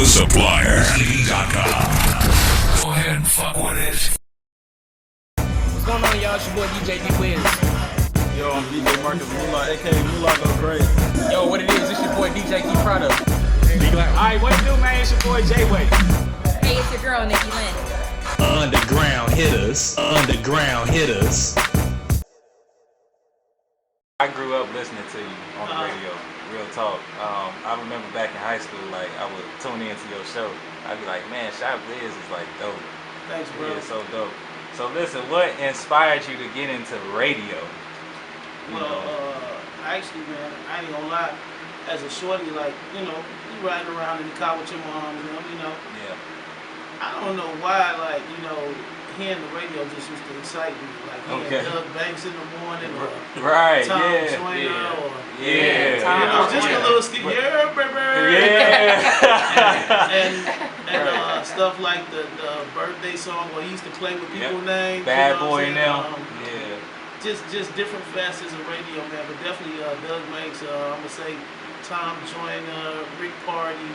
The Supplier. Go ahead and fuck with it. What's going on, y'all? It's your boy DJ BLIZZ. Yo, I'm DJ Marcus Moolah, aka Moolah Go Crazy. Yo, what it is? It's your boy DJ Key Product. Alright, what it do, man? It's your boy J-Way. Hey, it's your girl, Nikki Lynn. Underground hitters. I grew up listening to you on the radio, real talk. I remember back in high school, like, I would tune into your show. I'd be like, man, Shy BLIZZ is like dope. Thanks, bro. Yeah, so dope. So listen, what inspired you to get into radio? Actually, man, I ain't gonna lie. As a shorty, like, you riding around in the car with your mom, Yeah. I don't know why, like, hearing the radio just used to excite me. Like, hearing Doug Banks in the morning, or Right, Tom yeah. Joyner, or just a little baby. And stuff like the birthday song where he used to play with people's names. Bad Boy now. Just different facets of radio, man. But definitely Doug Banks. I'm gonna say Tom Joyner, Rick Party,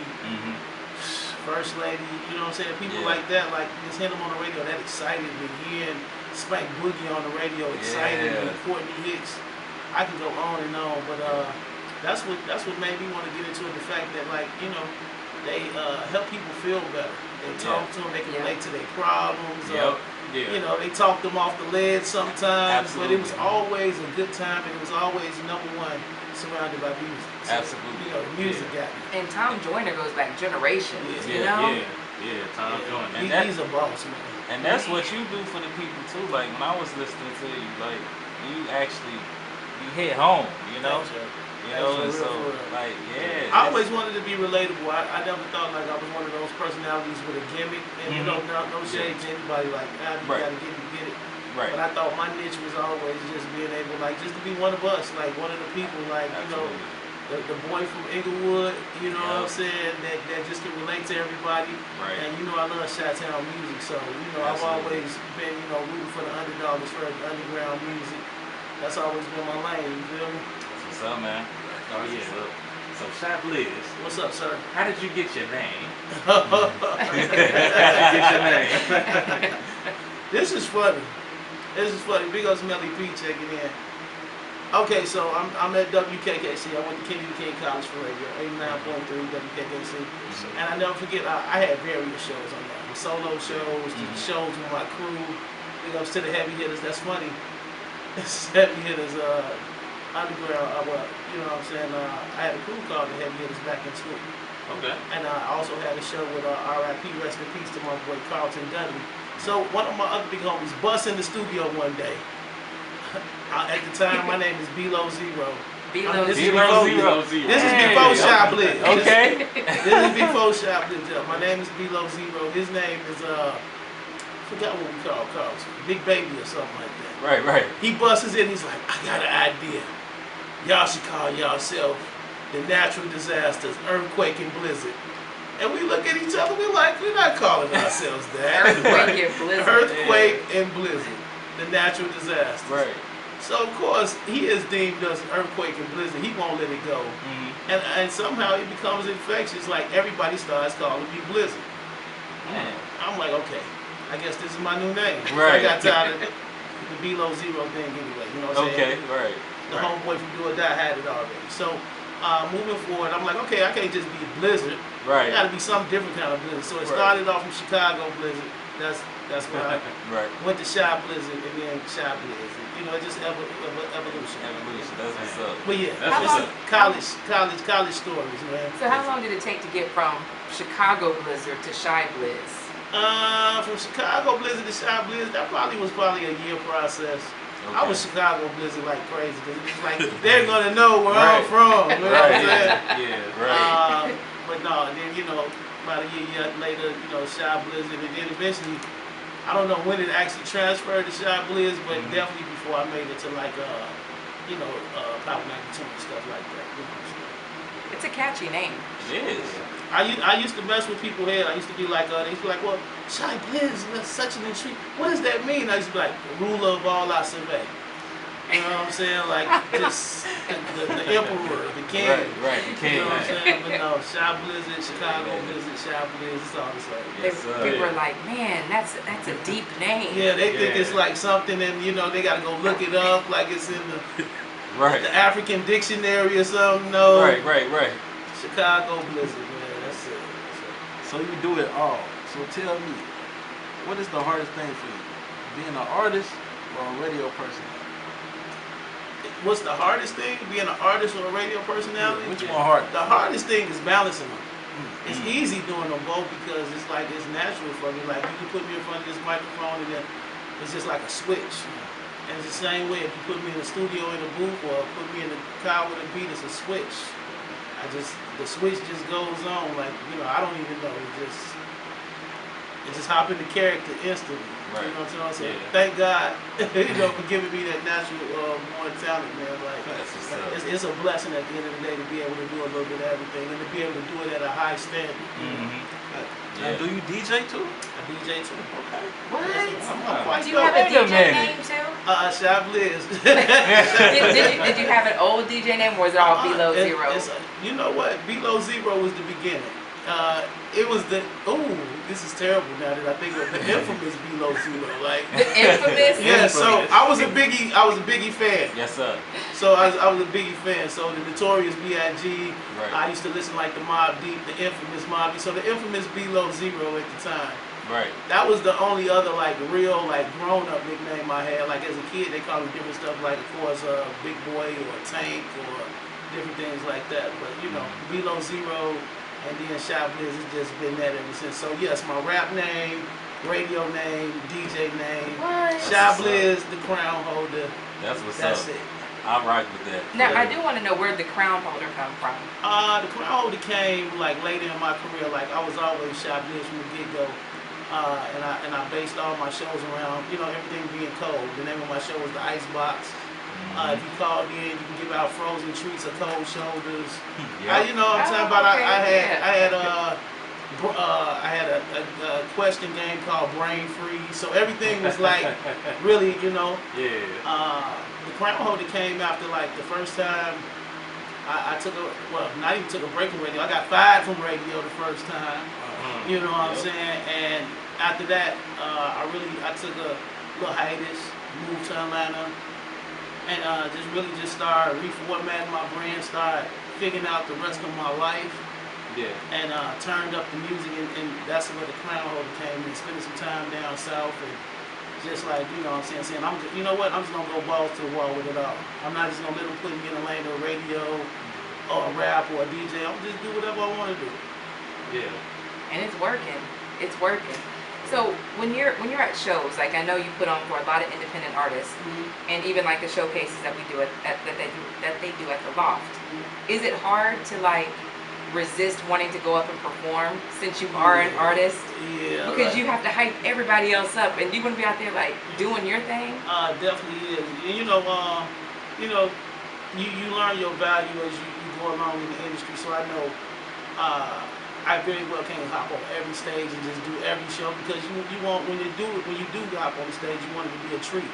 First Lady. You know what I'm saying? People like that, like just hearing them on the radio, that excited me. Hearing Spank Boogie on the radio excited me. Courtney Hicks. I can go on and on, but that's what made me want to get into it. The fact that, like, they help people feel better. They talk to them, they can relate to their problems. They talk them off the ledge sometimes. Absolutely. But it was always a good time, and it was always number one, surrounded by music. So, Absolutely. Music got me. And Tom Joyner goes back generations, you know? Yeah, Tom Joyner. He's a boss, man. And that's what you do for the people too. Like, when I was listening to you, like, you hit home, so like, I always wanted to be relatable. I never thought like I was one of those personalities with a gimmick, and no shade to anybody, like, you gotta get it. Right. But I thought my niche was always just being able, like, just to be one of us, like one of the people, like, the boy from Inglewood, what I'm saying, that just can relate to everybody. Right. And I love Chi-Town music, so I've always been rooting for the underdogs, for the underground music. That's always been my lane. You feel me? What's up, man? Oh yeah. So Shy BLIZZ. What's up, sir? How did you get your name? This is funny. Big ups Melly P checking in. Okay, so I'm at WKKC. I went to Kennedy King College for radio, 89.3 WKKC. And I never forget, I had various shows on there. The solo shows, the shows with my crew. Big ups to the heavy hitters. That's funny. Heavy hitters, underground. You know what I'm saying? I had a crew called the Heavy Hitters back in school. Okay. And I also had a show with R.I.P. Rest in Peace to my boy Carlton Dudley. So one of my other big homies busts in the studio one day. At the time, my name is BLIZZ. BLIZZ. This is before Shy BLIZZ. Okay. This is before Shy BLIZZ. My name is BLIZZ. His name is I forgot what we call Carlton. Big Baby or something like that. Right. He busts in. He's like, I got an idea. Y'all should call yourself the natural disasters, earthquake and blizzard. And we look at each other, we're like, we're not calling ourselves that. Earthquake and blizzard. Earthquake and blizzard, the natural disasters. Right. So of course, he is deemed as earthquake and blizzard. He won't let it go. And somehow it becomes infectious, like everybody starts calling me Blizzard. I'm like, okay, I guess this is my new name. Right. I got tired of the below zero thing anyway, you know what I'm saying? Okay, right. The homeboy from Do or Die had it already. So moving forward, I'm like, okay, I can't just be Blizzard. Right. It got to be some different kind of Blizzard. So it started off from Chicago Blizzard. That's where I went to Shy BLIZZ and then Shy BLIZZ. Just evolution. That's what's up. But yeah, that's college stories, man. So how long did it take to get from Chicago Blizzard to Shy BLIZZ? From Chicago Blizzard to Shy BLIZZ, that was probably a year process. Okay. I was Chicago Blizzard like crazy because it was like they're gonna know where I'm from. You know what I'm saying? Yeah, right. But no, and then about a year later, Shy BLIZZ, and then eventually, I don't know when it actually transferred to Shy BLIZZ, but definitely before I made it to like Power 92 and stuff like that. It's a catchy name. It is. I used to mess with people's head. I used to be like, they used to be like, well, Shy BLIZZ, that's such an intrigue. What does that mean? I used to be like, the ruler of all I survey. You know what I'm saying? Like, just the emperor, the king. Right, the king. You know what I'm saying? But no, Shy Blizzard, Chicago Blizzard, Shy Blizz, it's all the same. Yes, sir. People are like, man, that's a deep name. Yeah, they think it's like something, and you know they gotta go look it up, like it's in the African dictionary or something. No. Right. Chicago Blizzard, man, that's it. So you do it all. So tell me, what is the hardest thing for you? Being an artist or a radio personality? What's the hardest thing? Being an artist or a radio personality? Which one harder? The hardest thing is balancing them. It's easy doing them both because it's like it's natural for me. Like you can put me in front of this microphone and then it's just like a switch. And it's the same way if you put me in the studio in a booth or put me in the car with a beat, it's a switch. The switch just goes on. Like, you know, I don't even know. It just hop into character instantly. Right. You know what I'm saying? Yeah. Thank God, you know, for giving me that natural born talent, man. Like, That's what's up. it's a blessing at the end of the day to be able to do a little bit of everything and to be able to do it at a high standard. Now, do you DJ too? I DJ too. Okay. What? I'm quite Do you have a Wait a DJ minute. name too? Shy Blizz. Did you have an old DJ name or was it all Below Zero? You know what? Below Zero was the beginning. It was this is terrible now that I think of the infamous Below Zero. Like The infamous? yeah, so I was a Biggie fan. Yes, sir. So I was a Biggie fan. So the Notorious B.I.G. Right. I used to listen like the Mobb Deep, the infamous Mobb Deep. So the infamous Below Zero at the time. Right. That was the only other like real like grown up nickname I had. Like as a kid, they called me different stuff like of course Big Boy or Tank or different things like that. But you know, Below Zero and then Shy Blizz has just been that ever since. So yes, my rap name, radio name, DJ name, What? Shy Blizz, the crown holder. That's what's That's up. it. I rock with that. Now, I do want to know where the crown holder come from. The crown holder came like later in my career. Like I was always Shy Blizz from the get go. And I based all my shows around, you know, everything being cold. The name of my show was the Icebox. If you called in, you can give out frozen treats or cold shoulders. You know what I'm talking about? I had a question game called Brain Freeze. So everything was like really, you know. The crown holder came after like the first time I took not even took a break from radio. I got fired from radio the first time. You know what I'm saying? And after that, I took a little hiatus, moved to Atlanta, and just started reformatting my brand, started figuring out the rest of my life. And turned up the music, and that's where the crown holder came in, spending some time down south, and just like, you know what I'm saying, you know what, I'm just going to go balls to the wall with it all. I'm not just going to let them put me in the lane of radio or a rap or a DJ. I'm just do whatever I want to do. And it's working. It's working. So when you're at shows, like I know you put on for a lot of independent artists, and even like the showcases that we do that they do at the Loft. Is it hard to like resist wanting to go up and perform since you are an artist? Yeah. Because you have to hype everybody else up, and you want to be out there like doing your thing. Definitely is. And you know, you learn your value as you go along in the industry. So I know. I very well can't hop on every stage and just do every show because you want when you do hop on the stage, you want it to be a treat.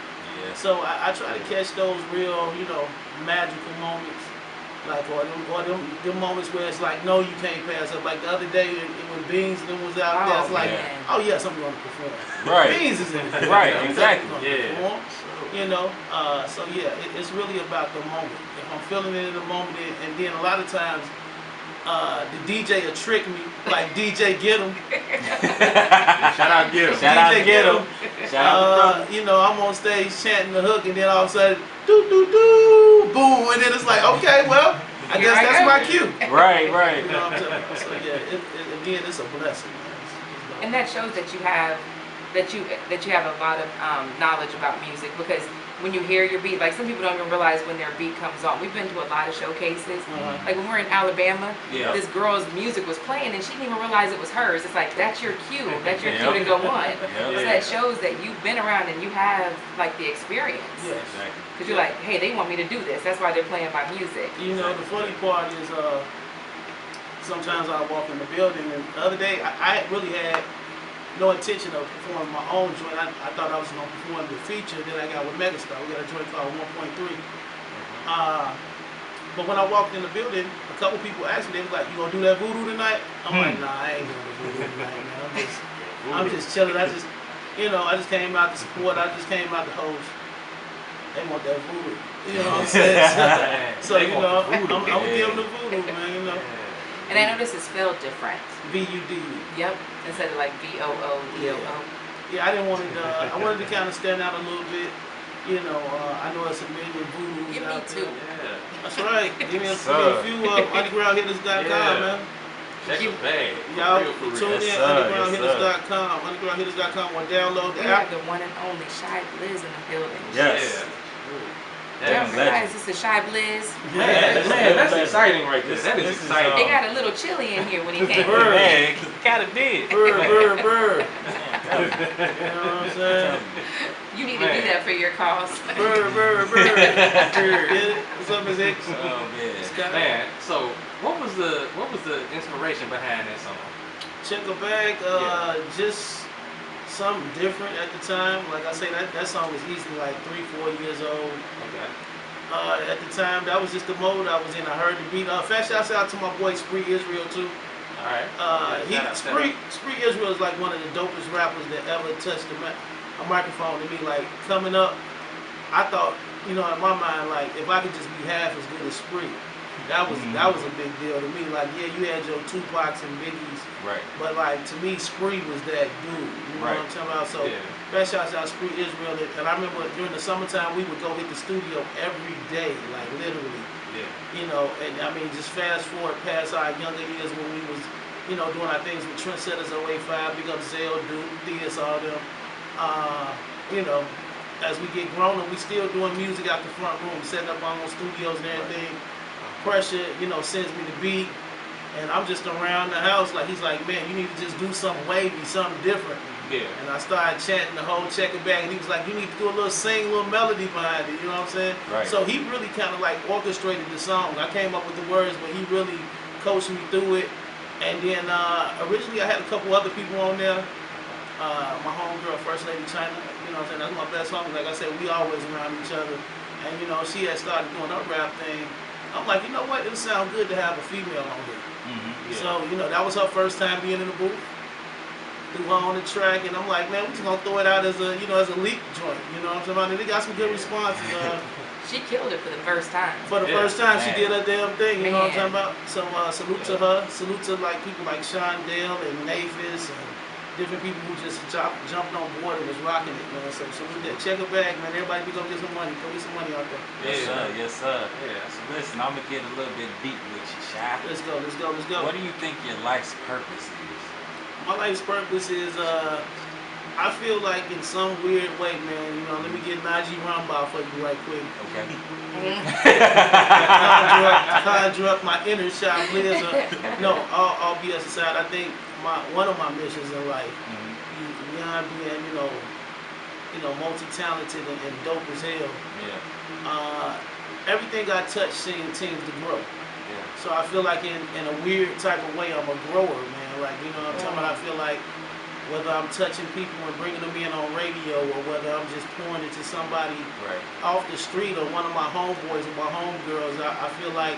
So I try to catch those real, you know, magical moments, like or them moments where it's like, no, you can't pass up. Like the other day when Beans was out there, it's like, oh yes, I'm going to perform. Right. Beans is in it. Right. Exactly. Perform. You know, so yeah, it's really about the moment. If I'm feeling it in the moment, and then a lot of times. The DJ will trick me, like DJ Get 'em. Shout out Get 'em. Shout out to Get 'em. You know, I'm on stage chanting the hook, and then all of a sudden, doo doo doo, boom, and then it's like, okay, well, I guess that's my cue. Right. You know what I'm talking about? So yeah, again, it's a blessing. Man. And that shows that you have a lot of knowledge about music, because when you hear your beat, like some people don't even realize when their beat comes on. We've been to a lot of showcases. Like when we were in Alabama, this girl's music was playing and she didn't even realize it was hers. It's like, that's your cue. That's your cue to go on. So that shows that you've been around and you have like the experience. Yes. Because you're like, hey, they want me to do this. That's why they're playing my music. You know, the funny part is sometimes I walk in the building, and the other day I really had no intention of performing my own joint. I thought I was going to perform the feature that I got with Megastar. We got a joint called 1.3. But when I walked in the building, a couple people asked me, they was like, "You gonna do that voodoo tonight?" I'm like, "Nah, I ain't doing the voodoo tonight, man. I'm just chilling. I just came out to support. I just came out to host. They want that voodoo. You know what I'm saying? So you know, I'm gonna give them the voodoo, man. You know." And I noticed it's spelled different. VUD. Yep. Instead of like VOODOO. Yeah, I didn't want it. I wanted to kind of stand out a little bit. You know, I know it's a million voodoos Yeah, me out too. there. That's right. Give me a Sir. few undergroundhitters.com, man. Check the bag. Y'all For real. tune in Yes, sir. undergroundhitters.com. Undergroundhitters.com or download We the have app. the one and only Shy BLIZZ in the building. Yes. Y'all Legend. realize this is Shy BLIZZ? Man, that's exciting right there. That is This is, exciting. It got a little chilly in here when he came. Bird. Man, kind of did. Bird. You know what I'm saying? You need to do that for your cause. Bird. Get it? What's up, Ms. Hicks? Oh man. Man, so what was the inspiration behind that song? Check a bag, just something different at the time. Like I say, that song was easily like 3-4 years old. Okay. At the time, that was just the mode I was in. I heard the beat. Fat shouts out to my boy Spree Israel too. All right. Spree Israel is like one of the dopest rappers that ever touched a microphone to me. Like coming up, I thought, you know, in my mind, like if I could just be half as good as Spree, that was a big deal to me. Like, yeah, you had your Tupacs and Biggies, Right. but like to me, Spree was that dude. You know what I'm talking about? So best shouts out Spree Israel. And I remember during the summertime, we would go hit the studio every day, like literally. Yeah. You know, and I mean, just fast forward past our younger years when we was, you know, doing our things with Trendsetters 085, big up Zell, Duke, Theus, all them. You know, as we get grown and we still doing music out the front room, setting up our own studios and everything. Pressure, you know, sends me the beat, and I'm just around the house. Like he's like, man, you need to just do something wavy, something different. Yeah. And I started chanting the whole check it back, and he was like, you need to do a little sing, a little melody behind it. You know what I'm saying? Right. So he really kind of like orchestrated the song. I came up with the words, but he really coached me through it. And then originally I had a couple other people on there. My homegirl, First Lady China. You know what I'm saying? That's my best homie. Like I said, we always around each other. And you know, she had started doing her rap thing. I'm like, you know what? It sounds good to have a female on here. Mm-hmm. So, you know, that was her first time being in the booth. Threw her on the track, and I'm like, man, we're just gonna throw it out as a, you know, as a leak joint. You know what I'm saying? And they got some good responses. She killed it for the first time. For the first time, she did her damn thing. You know what I'm Man. talking about? So, salute to her. Salute to like people like Shondale and Naphis and different people who just jumped on board and was rocking it, man. So salute that. Check her bag, man. Everybody be go get some money. Go get some money out there. Yes, sir. Yeah. So listen, I'm gonna get a little bit deep with you, Shy. Let's go. What do you think your life's purpose is? My life's purpose is, I feel like in some weird way, man, you know, let me get Najee Rumbaugh for you right quick. Okay. Conjure up my inner Shy BLIZZ. No, all BS aside, I think one of my missions in life, beyond being, you know, multi-talented and dope as hell, everything I touch seems to grow. Yeah. So I feel like in a weird type of way, I'm a grower, man. Like, you know what I'm talking about? I feel like whether I'm touching people and bringing them in on radio, or whether I'm just pouring it to somebody off the street, or one of my homeboys or my homegirls, I feel like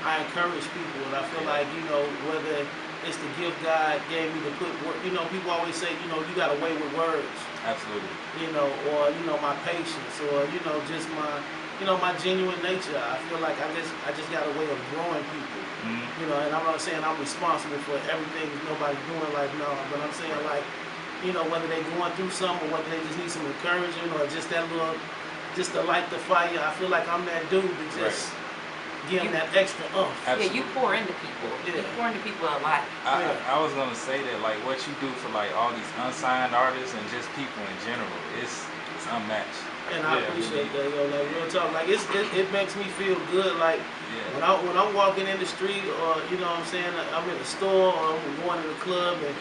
I encourage people, and I feel like, you know, whether it's the gift God gave me to put work, you know, people always say, you know, you got a way with words. Absolutely. You know, or, you know, my patience, or, you know, just my, you know, my genuine nature. I feel like I just got a way of growing people. You know, and I'm not saying I'm responsible for everything nobody's doing, like, no, but I'm saying, like, you know, whether they're going through something, or whether they just need some encouragement, or just that little, just to light the fire. I feel like I'm that dude to just give them that extra oomph. Yeah, you pour into people. You pour into people a lot. I was gonna say that, like, what you do for like all these unsigned artists and just people in general, it's unmatched. And I appreciate that, yo. Like, real talk, like it makes me feel good. Like when I'm walking in the street, or you know what I'm saying, I'm in the store, or I'm going to the club, and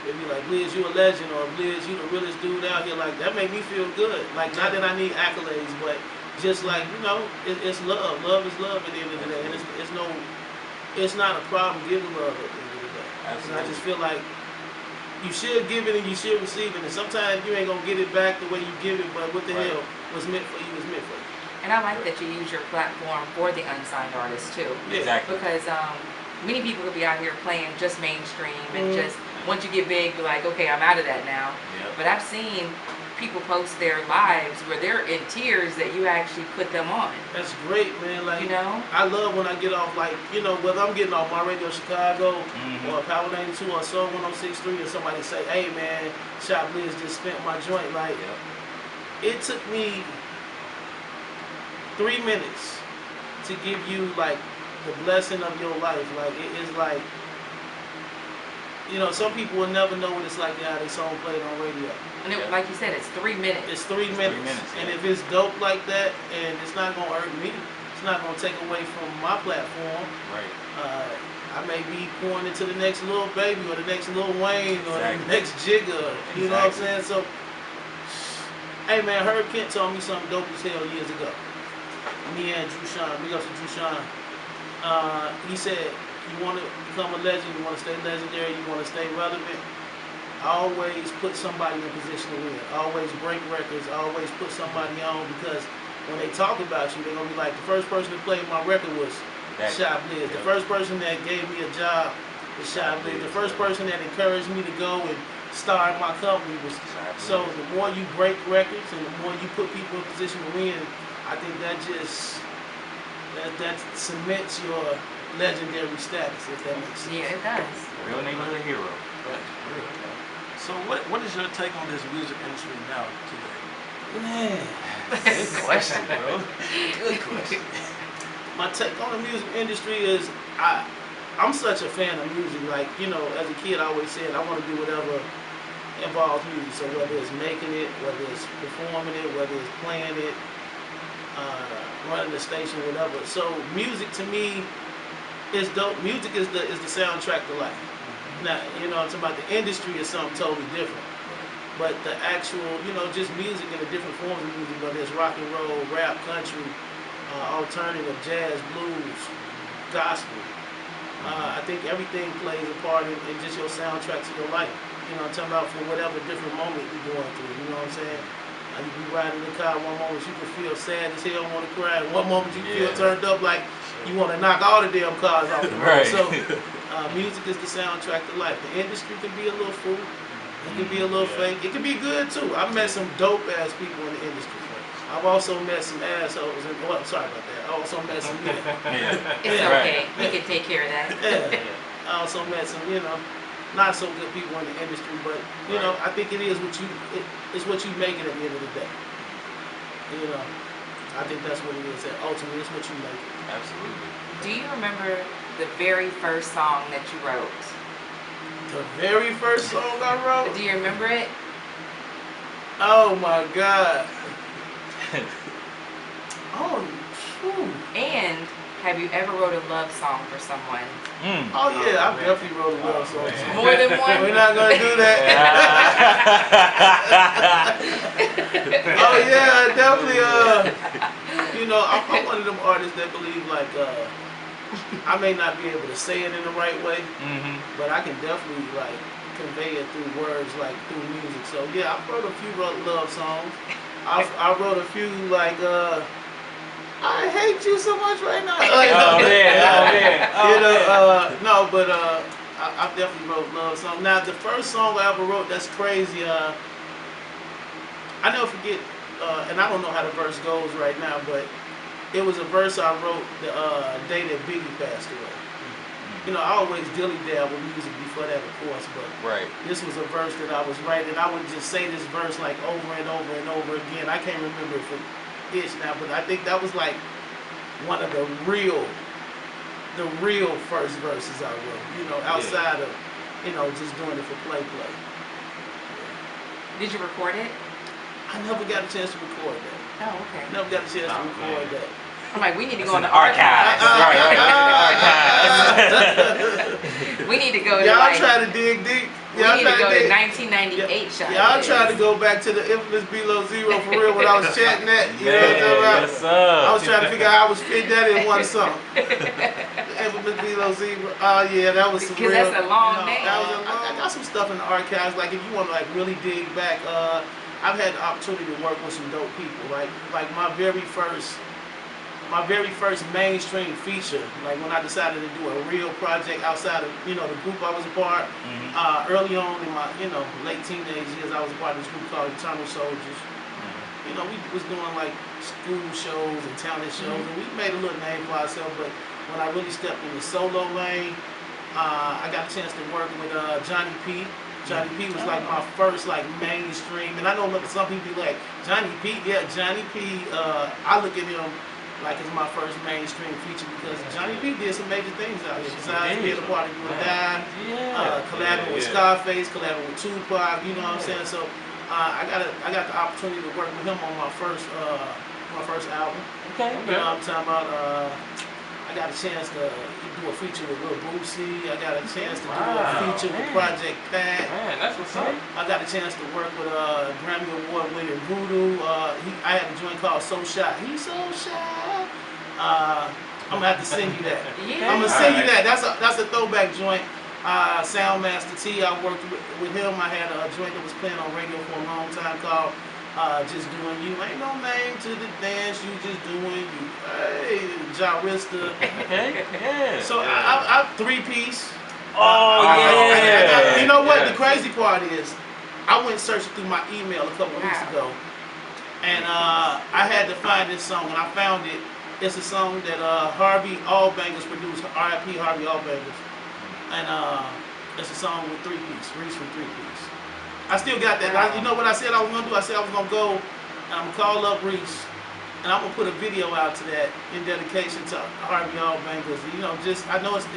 they be like, BLIZZ, you a legend, or BLIZZ, you the realest dude out here. Like, that make me feel good. Like, not that I need accolades, but just like, you know, it's love. Love is love at the end of the day, and it's not a problem giving love at the end of the day. And I just feel like you should give it and you should receive it, and sometimes you ain't gonna get it back the way you give it, but what the hell was meant for you is meant for you. And I like that you use your platform for the unsigned artists too. Exactly. Because many people could be out here playing just mainstream and just once you get big, you're like, okay, I'm out of that now. Yep. But I've seen people post their lives where they're in tears that you actually put them on. That's great, man. Like, You know? I love when I get off, like, you know, whether I'm getting off my radio Chicago or Power 92 or Soul 106.3 and somebody say, hey, man, Shop BLIZZ just spent my joint. Like, it took me 3 minutes to give you, like, the blessing of your life. Like, it is like, you know, some people will never know what it's like to have their song played on radio. And it, like you said, it's 3 minutes. It's 3 minutes. And if it's dope like that, and it's not going to hurt me, it's not going to take away from my platform. Right. I may be pouring into the next Lil Baby or the next Lil Wayne or the next Jigga. You know what I'm saying? So, hey man, Herb Kent told me something dope as hell years ago. Me and Drew Sean, big ups to Drew Sean. He said, you want to become a legend, you want to stay legendary, you want to stay relevant, always put somebody in position to win. Always break records, always put somebody on, because when they talk about you, they're going to be like, the first person to play my record was Shop BLIZZ. The first person that gave me a job was Shop BLIZZ. The first person that encouraged me to go and start my company was. So the more you break records and the more you put people in position to win, I think that just that cements your legendary status, if that makes sense. Yeah, it does. Real neighborhood hero. So what is your take on this music industry now today? Man, Good question, bro. Good question. my take on the music industry is I'm such a fan of music. Like, you know, as a kid I always said I want to do whatever involves music. So whether it's making it, whether it's performing it, whether it's playing it, running the station, whatever. So music to me is dope. Music is the soundtrack to life. Now, you know, I'm talking about the industry is something totally different. But the actual, you know, just music and the different forms of music, whether it's rock and roll, rap, country, alternative, jazz, blues, gospel. I think everything plays a part in just your soundtrack to your life. You know, I'm talking about for whatever different moment you're going through. You know what I'm saying? You be riding in the car, one moment you can feel sad as hell, want to cry. One moment you feel turned up like you want to knock all the damn cars off the road. So music is the soundtrack to life. The industry can be a little fool. It can be a little fake. It can be good too. I've met some dope ass people in the industry. I've also met some assholes. And, well, sorry about that. I also met some. It's okay. We can take care of that. I also met some, you know, not so good people in the industry, but you know, I think it is what you it's what you make it at the end of the day. You know, I think that's what it is. And ultimately, it's what you make it. Absolutely. Do you remember the very first song that you wrote? The very first song I wrote? Do you remember it? Oh my God. Oh, phew. And have you ever wrote a love song for someone? Oh yeah, I definitely wrote a love song. More than one? We're not gonna do that. Oh yeah, definitely. You know, I'm one of them artists that believe like I may not be able to say it in the right way, but I can definitely like convey it through words, like through music. So yeah, I wrote a few love songs. I wrote a few like I hate you so much right now. You know, no, but I definitely wrote love songs. Now the first song I ever wrote, that's crazy. I never forget, and I don't know how the verse goes right now, but it was a verse I wrote the day that Biggie passed away. You know, I always dilly-dab with music before that, of course, but this was a verse that I was writing. I would just say this verse like over and over and over again. I can't remember it for itch now, but I think that was like one of the real first verses I wrote. You know, outside of, you know, just doing it for play. Did you record it? I never got a chance to record that. Oh, okay. Never got a chance to record that. I'm like, we need to go in the archives. We need to go to y'all try to dig deep. We need to go to 1998 shot. Y'all try to go back to the infamous Below Zero for real when I was chatting that. You know what I'm talking about? Yes, sir. I was trying to figure out how I was fit that in one song. The infamous Below Zero. Oh yeah, that was some real. Because that's a long name. I got some stuff in the archives. Like if you want to like really dig back, I've had the opportunity to work with some dope people. Like my very first my very first mainstream feature, like when I decided to do a real project outside of, you know, the group I was a part. Early on in my, you know, late teenage years, I was a part of this group called Eternal Soldiers. You know, we was doing like school shows and talent shows, and we made a little name for ourselves. But when I really stepped in the solo lane, I got a chance to work with Johnny P. Johnny P was like my first like mainstream, and I know some people be like, Johnny P, yeah, Johnny P. I look at him like it's my first mainstream feature because Johnny P did some major things out here. Besides being a part of You and Die, collabing with Scarface, collabing with Tupac, you know what I'm saying? So I got the opportunity to work with him on my first album. Okay. You know what I'm talking about? I got a chance to do a feature with Lil Boosie. I got a chance to do a feature with Project Pat. Man, that's what's up. I got a chance to work with Grammy Award winner Voodoo. I had a joint called So Shy. He's so shy. I'm gonna have to send you that. I'm gonna send you that. That's a throwback joint. Soundmaster T, I worked with him. I had a joint that was playing on radio for a long time called Just Doing You. Ain't no name to the dance, you just doing you. Hey, Jarista. Okay, yeah. So I 3-piece. Yeah. You know what? The crazy part is, I went searching through my email a couple weeks ago, and I had to find this song, and I found it. It's a song that Harvey Allbangers produced, R.I.P. Harvey Allbangers. And it's a song with 3-piece, Reese from 3-piece. I still got that. You know what I said I was going to do? I said I was going to go and I'm going to call up Reese and I'm going to put a video out to that in dedication to Harvey Allbangers. You know, just, I know it's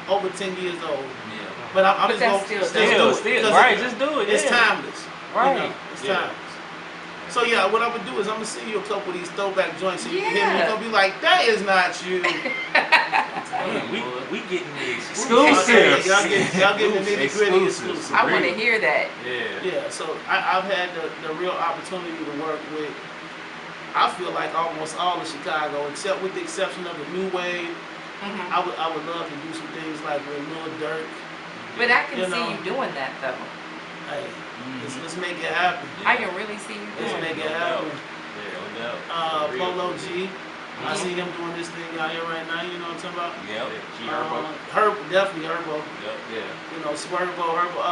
over 10 years old. Yeah. But I'm just going to still, right, just do it. It's timeless. Right. You know, it's timeless. So yeah, what I'm gonna do is I'm gonna send you a couple of these throwback joints so you can hear me. You're gonna be like, that is not you. we getting the exclusive. Y'all getting the nitty gritty exclusive. I want to hear that. Yeah. So I've had the real opportunity to work with, I feel like almost all of Chicago, except with the exception of the new wave. I would love to do some things like with Lil Durk. But I can see you doing that though. Hey, let's make it happen. I can really see you doing Let's make it happen. Polo G. I see him doing this thing out here right now, you know what I'm talking about? Yep. Definitely Herbo. Yeah. You know, Swervo, Herbo,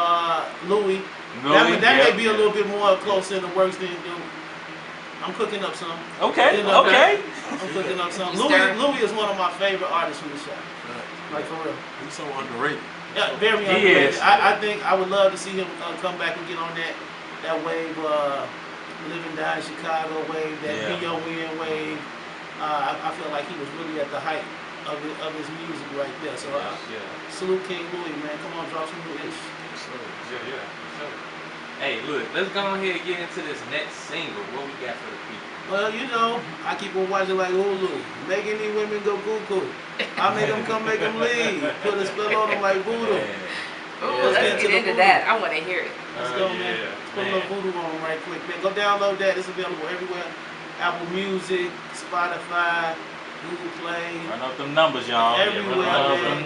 Louis. That may be a little bit more close in the works than I'm cooking up some. Okay, you know, okay. I'm cooking up some. Louis is one of my favorite artists from the shop. Like for real. He's so underrated. Yeah, very underrated. I think I would love to see him come back and get on that wave, Live and Die in Chicago wave, that B.O.N. wave. I feel like he was really at the height of his music right there. So salute King Louis, man. Come on, drop some new ish. Yeah. Hey, look, let's go ahead and get into this next single. What we got for the people? Well, you know, I keep on watching like Hulu. Making these women go cuckoo. I make them come, make them leave. Put a spell on them like voodoo. Ooh, let's get into that. I want to hear it. Let's go, man. Put a little voodoo on them right quick, man. Go download that. It's available everywhere. Apple Music, Spotify, Google Play. Run up them numbers, y'all. Everywhere,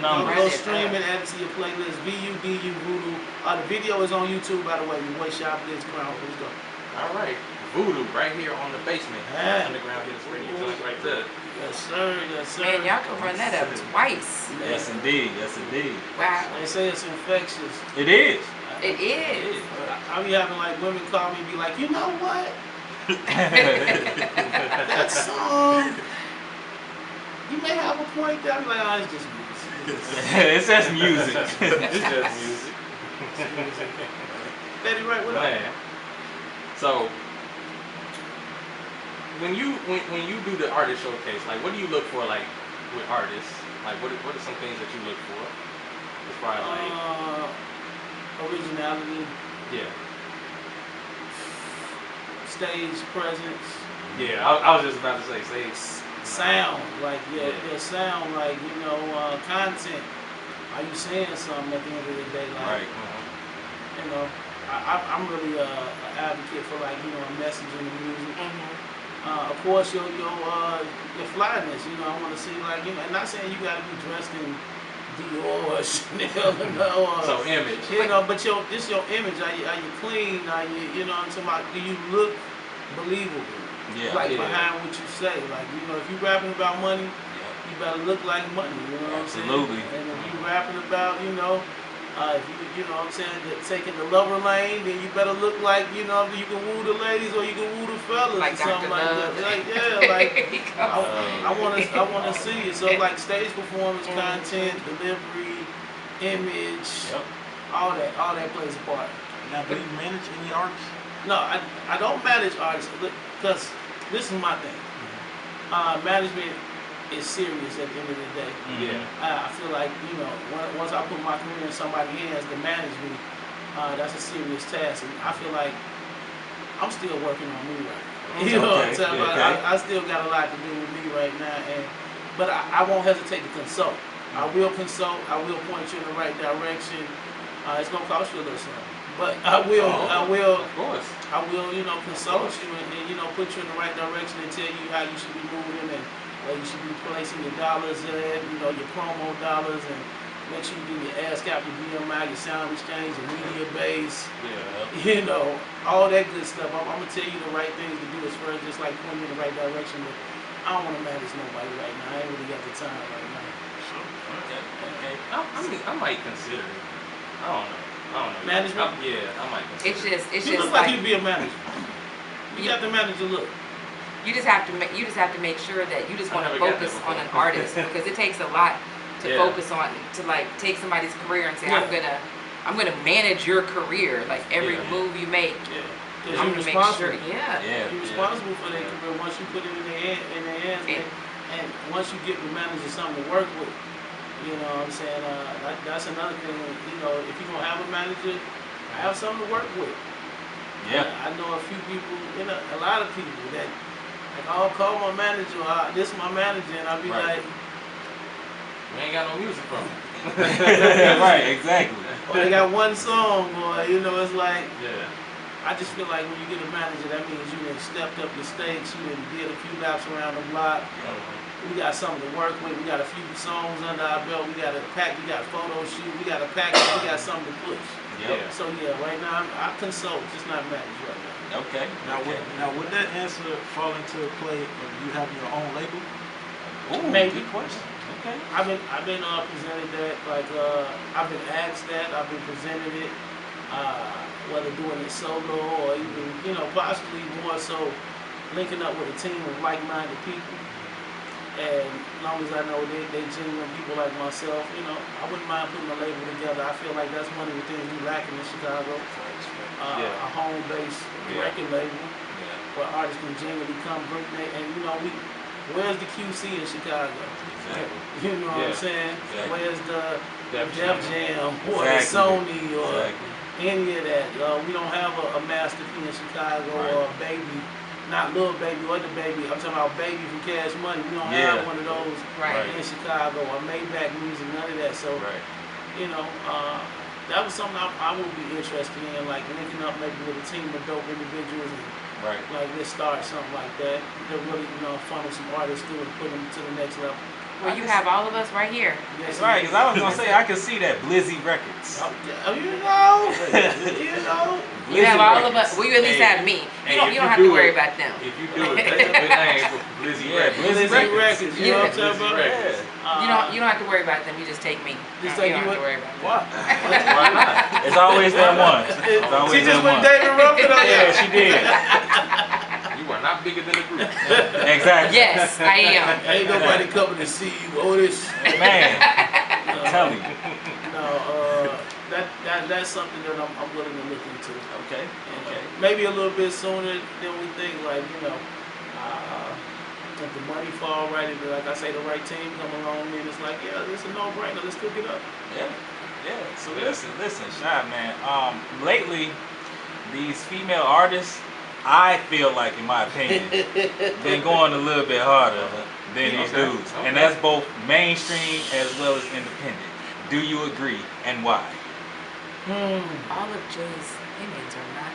man. Go stream it. and add it to your playlist. VUDU Voodoo. The video is on YouTube, by the way. Your boy Shop BLIZZ Crown. Let's go. All right. Voodoo right here on the basement. Underground Hittas Radio joint right there. Yes, sir. Yes, sir. Man, y'all can run that up twice. Yes, indeed. Wow. They say it's infectious. It is. It is. I be having like women call me and be like, you know what? That song, you may have a point there. I'm like, oh, it's just music. It's just music. It's just music. Betty, right? What up? So when you do the artist showcase, like what do you look for, like with artists? Like what are some things that you look for? As far as like originality. Yeah. Stage presence. Yeah, I was just about to say stage. Sound, like your sound, like content. Are you saying something at the end of the day? Like, right. You know, I'm really an advocate for like messaging the music. Of course, your flyness. I want to see like and not saying you got to be dressed in Dior or Chanel, so image. But it's your image. Are you clean? Are you I'm talking about? Do you look believable? Yeah. Like Yeah. behind what you say. Like, you know, if you rapping about money, you better look like money. You know what I'm saying? Absolutely. And if you rapping about, you know, if you know what I'm saying, taking the lover lane, then you better look like, you know, you can woo the ladies or you can woo the fellas Like or something Dr. like Love. that. Like, yeah, like I Oh. want to see it. So like stage performance, content, delivery, image, all that plays a part. Now, do you manage any artists? No, I don't manage artists because this is my thing. Management is serious at the end of the day. Yeah. I feel like, you know, once I put my career in somebody's hands to manage me, that's a serious task. And I feel like I'm still working on me right now. You know what I'm saying? I still got a lot to do with me right now, but I won't hesitate to consult. I will consult. I will point you in the right direction. It's gonna cost you a little something, but I will, Of course. you know, consult you and you know, put you in the right direction and tell you how you should be moving and where you should be placing your dollars at, you know, your promo dollars, and make sure you do your ASCAP, your BMI, your sound exchange, your media base, you know, all that good stuff. I'm gonna tell you the right things to do as far as just like pointing you in the right direction, but I don't want to manage nobody right now. I ain't really got the time right now. Okay. I might consider it. I don't know. Management? I might consider it. It's You just look like like you'd be a manager. You got the manager look. you just have to make sure that you just want to never got focus that on before. an artist because it takes a lot to Yeah. focus on, to like take somebody's career and say, Yeah. I'm gonna manage your career, like every Yeah. move you make. Yeah. I'm Because gonna you're make responsible. sure, yeah. You're responsible for their career once you put it in their hands, and once you give the manager something to work with. You know what I'm saying? That's another thing. You know, if you're gonna have a manager, have something to work with. Yeah. I know a few people, you know, a lot of people that, like, I'll call my manager, this is my manager, and I'll be Right. like, We ain't got no music from it. Right, exactly. well, they got one song, boy, you know, it's like, Yeah. I just feel like when you get a manager, that means you done stepped up the stakes, you done did a few laps around the block. We got something to work with. We got a few songs under our belt. We got a pack. We got a photo shoot. We got a package. We got something to push. Yeah. So yeah, right now I consult, just not manage right now. Okay. Now, would that answer fall into play of you having your own label? Ooh, Maybe. good question. Okay. I've been presented that. Like I've been asked that. I've been presented it. Whether doing it solo or even, you know, possibly more so linking up with a team of like-minded people. And as long as I know they genuine people like myself, you know, I wouldn't mind putting a label together. I feel like that's one of the things we lacking in Chicago. A home-based record label where artists can genuinely come bring and you know, where's the QC in Chicago? Exactly. You know what I'm saying? Exactly. Where's the Def Def Jam or the Sony or any of that? We don't have a Master P in Chicago or a Baby. Not Lil Baby or the Baby. I'm talking about Baby from Cash Money. We don't have one of those in Chicago or Maybach Music, none of that. So, you know, that was something I would be interested in, like linking up maybe with a team of dope individuals and like let's start something like that. To really, you know, funnel some artists through and put them to the next level. Well, you have all of us right here. Yes, Right, because I was gonna say I can see that BLIZZ Records. You know. You have all of us. Well, you at least have me. You don't have to worry about them. If you do it, that's a good name for BLIZZ Records. BLIZZ Records. You know what I'm talking about? You don't have to worry about them. You just take me. Just you take don't you have to worry about them. Why not? It's always that one. It's always She just that went one. David Ruffin on Yeah, that. she did. You are not bigger than the group. Exactly. Yes, I am. Ain't nobody coming to see you, Otis. Man, I'm telling you. No, that's something that I'm willing to look into. Okay. Maybe a little bit sooner than we think. Like, you know, if the money fall right, if, like I say, the right team come along, then it's like, yeah, it's a no-brainer. Let's cook it up. Yeah. So listen, Shy, man. Lately, these female artists, I feel like, in my opinion, been going a little bit harder than these dudes, and that's both mainstream as well as independent. Do you agree, and why? All of Jay's opinions are not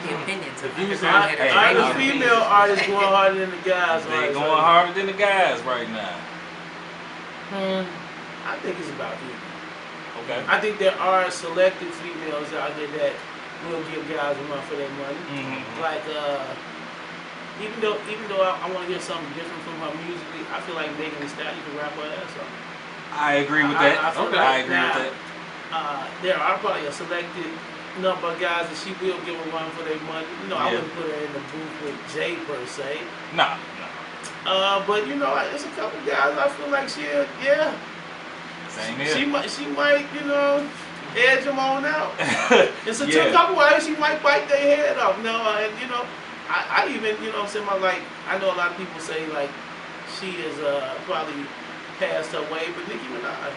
the opinions of Are the the female artists going harder than the guys? They going harder than the guys right now. I think it's about even. Okay. I think there are selected females out there that will give guys a run for their money. Like even though I want to hear something different from her musically, I feel like Megan Thee Stallion can rap her ass off. I agree with that. I feel Okay. like I agree now, with that. there are probably a selected number of guys that she will give a run for their money. You know, I Yeah. wouldn't put her in the booth with Jay per se. Nah. But you know, it's a couple guys I feel like yeah. Same She here. might, you know, edge them on out. It's a Yeah. couple ways she might bite their head off. No, and you know, I even, you know what I'm saying, I know a lot of people say like she is probably past her way, but Nicki Minaj,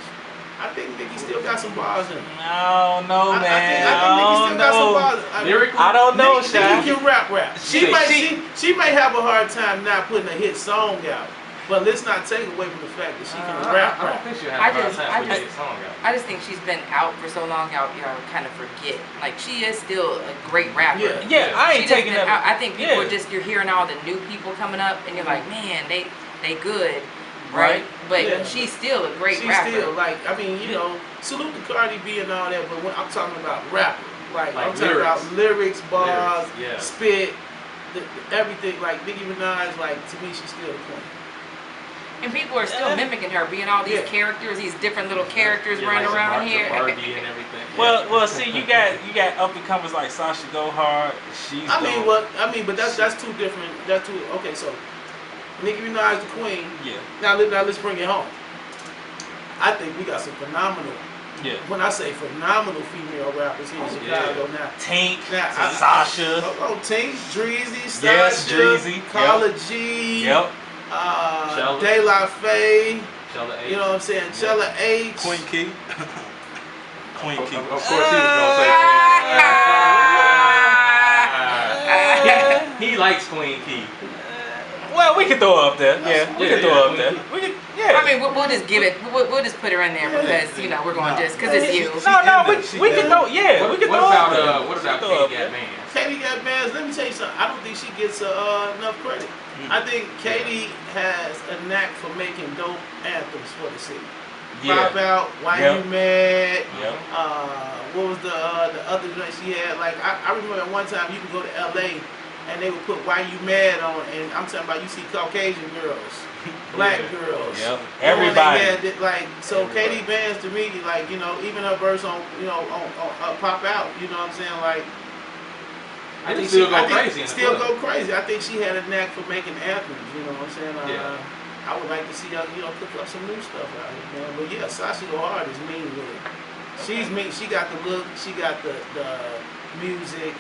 I think Nicki still got some bars in her. No, man. I think Nicki still got some bars. Lyrically? I don't know, Nicki Shy. can rap. She may have a hard time not putting a hit song out, but let's not take away from the fact that she can rap. I don't think she'll I have a hard just- time I putting just- a song out. I just think she's been out for so long, y'all kind of forget. Like, she is still a great rapper. Yeah. Yeah, I She ain't just taking been that. out. I think people Yeah. just, you're hearing all the new people coming up, and you're like, man, they good, right? But Yeah. she's still a great She's rapper. still I mean, you know, salute to Cardi B and all that, but when I'm talking about rapping, like I'm talking lyrics. about lyrics, bars, Yeah. spit, everything. Like Nicki Minaj, like to me, she's still the queen. And people are still mimicking her, being all these Yeah. characters, these different little characters Yeah, running like around the here. Barbie and everything. Well, see, you got up and comers like Sasha Go Hard. She's dope. But that's two different. That's two. Okay, so Nicki Minaj, the queen. Yeah. Now let's bring it home. I think we got some phenomenal. Yeah. When I say phenomenal female rappers here in Chicago now. Tink, Now, Sasha. Oh, Tink, Dreezy, Sasha, Yes, Dreezy, Carla G, Yep. Shella. De La Faye, Shella H. you know what I'm saying? Chella H. Queen Key. Queen Key. Of course he was gonna say Queen Key. He likes Queen Key. Well, we can throw her up there. Yeah, we can throw her up there. We can. Yeah. I mean, we'll just give it. We'll just put her in there because you know we're going just because it's you. No, we can throw. Yeah, we can throw her up there. What We can about throw her up Katie there. Got Bands? Katie got bands. Let me tell you something. I don't think she gets enough credit. I think Katie has a knack for making dope anthems for the city. Pop Yeah. Out, Why Yep. You Mad? Yep. What was the other joint she had? Like I remember at one time you could go to LA and they would put Why You Mad on, and I'm talking about you see Caucasian girls, black girls. Yep. You know, Everybody. they had that, like so Katie Bands to me, like, you know, even her verse on, you know, on Pop Out, you know what I'm saying? Like I think still go crazy. In the Still club. go crazy. I think she had a knack for making anthems, you know what I'm saying? Yeah. I would like to see her, you know, cook up some new stuff out here, man. But yeah, Sasha Go Hard is mean with it. She's mean. She got the look. She got the music.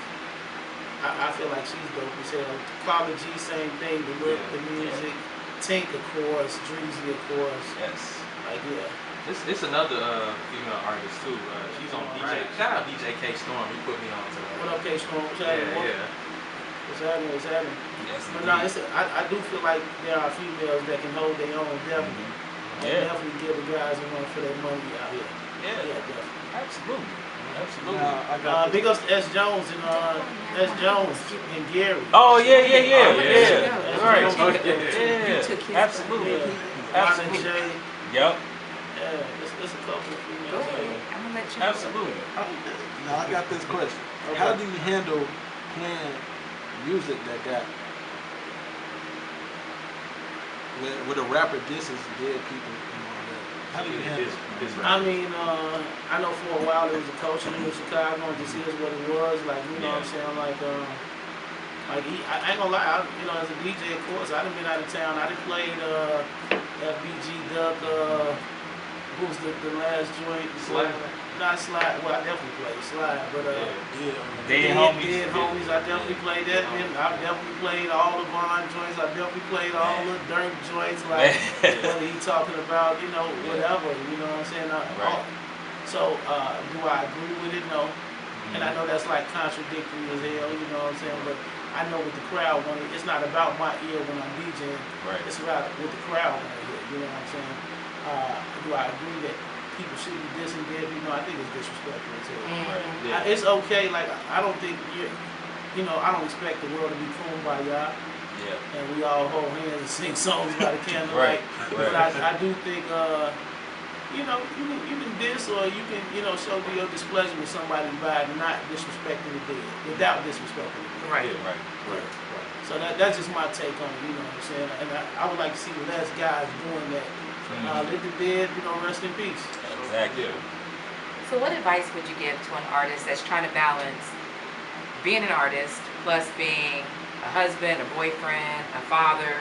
I feel like she's dope as hell. Carla G, same thing. The look, the music. Tink, of course. Dreezy, of course. Yes. Like, yeah. It's another female artist too. She's on DJ. Shout out DJ K Storm. He put me on to her. What up, K Storm? What's happening? Yeah. What's happening? What's happening? Yes. But no, I do feel like there are females that can hold their own, definitely. Yeah. Definitely give the guys a run for their money out here. Yeah. Definitely. Absolutely. Absolutely. Now, I got Big ups to S. Jones and Gary. Oh yeah. yeah. That's right. Oh, yeah. You took his Absolutely. Ron and Absolutely. Jay. Yep. Yeah, it's a couple of females. Go ahead. out here. I'm gonna let you. Absolutely. Now I got this question. Okay. How do you handle playing music that got with a rapper disses dead people and all that? How do you handle it? I mean, I know for a while there was a culture in Chicago, and this is what it was. Like, you know what I'm saying? Like I ain't gonna lie, you know, as a DJ, of course, I done been out of town. I done played FBG Duck, who's the last joint? Slide. Not Slide, well, I definitely played Slide, but Dead Homies. Dead Homies, I definitely played that. And I definitely played all the Vaughn joints. I definitely played all the Dirk joints, like whether he talking about, you know, whatever, you know what I'm saying? Right. So, do I agree with it? No. And I know that's like contradictory as hell, you know what I'm saying? But I know what the crowd wanted. It's not about my ear when I'm DJing. Right. It's about what the crowd wanted to hear, you know what I'm saying? Do I agree that people should be dissing dead people? No, I think it's disrespectful as hell. Right. It's okay, like, I don't think you know, I don't expect the world to be cool by y'all. Yeah. And we all hold hands and sing songs by the candlelight. But I do think, you know, you can diss or you can, you know, show your displeasure with somebody by not disrespecting the dead, without disrespecting the dead. Right. Yeah. Right. So that's just my take on it, you know what I'm saying? And I would like to see less guys doing that. Let the dead, rest in peace. Exactly. So what advice would you give to an artist that's trying to balance being an artist plus being a husband, a boyfriend, a father,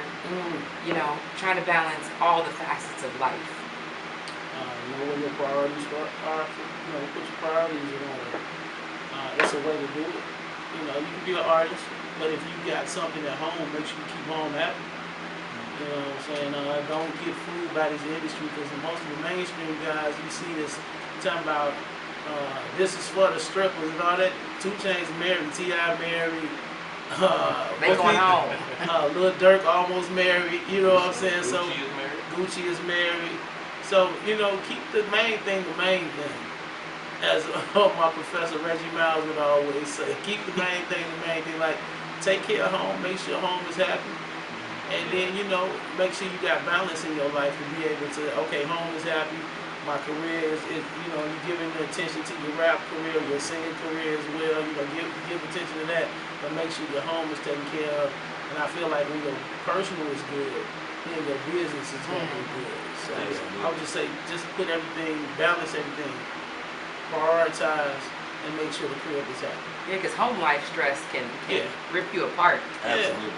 trying to balance all the facets of life? Know where your priorities are. Put your priorities in order. It's a way to do it. You can be an artist, but if you got something at home, make sure you keep home happy. You know what I'm saying? Don't get fooled by this industry, because most of the mainstream guys, you see this talking about this is for the strippers and all that. 2 Chainz married, T.I. married. They going home. Lil Durk almost married. You know what I'm saying? So Gucci is married. So keep the main thing the main thing. As my professor Reggie Miles would always say, keep the main thing the main thing. Like, take care of home, make sure home is happy. And then, make sure you got balance in your life to be able to, okay, home is happy, my career is you're giving the attention to your rap career, your singing career as well, give attention to that, but make sure your home is taken care of. And I feel like when your personal is good, then your business is going to be good. So I would just say, just put everything, balance everything, prioritize, and make sure the crib is happy. Yeah, because home life stress can rip you apart. Absolutely.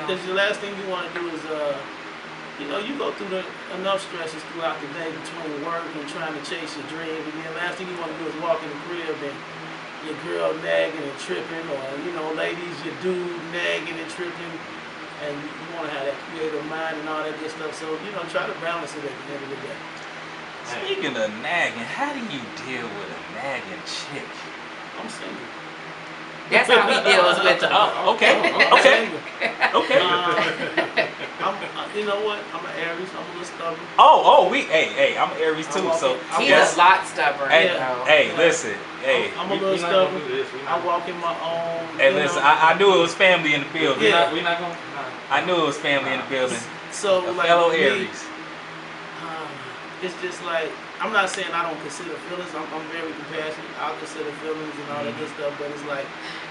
Because the last thing you want to do is, you go through enough stresses throughout the day between work and trying to chase your dream, and then the last thing you want to do is walk in the crib and your girl nagging and tripping, or ladies, your dude nagging and tripping, and you want to have that creative mind and all that good stuff. So try to balance it at the end of the day. Speaking of nagging, how do you deal with a nagging chick? I'm single. That's how he deals with them. Okay. You know what? I'm an Aries. I'm a little stubborn. Hey, I'm Aries too. So He's a lot stubborn. Hey, listen. Hey, I'm a little stubborn. I walk in my own. Hey, listen. I knew it was family in the building. Yeah. We're not going. I knew it was family in the building. So A like fellow me, Aries. it's just like, I'm not saying I don't consider feelings. I'm very compassionate. I'll consider feelings and all that good stuff. But it's like,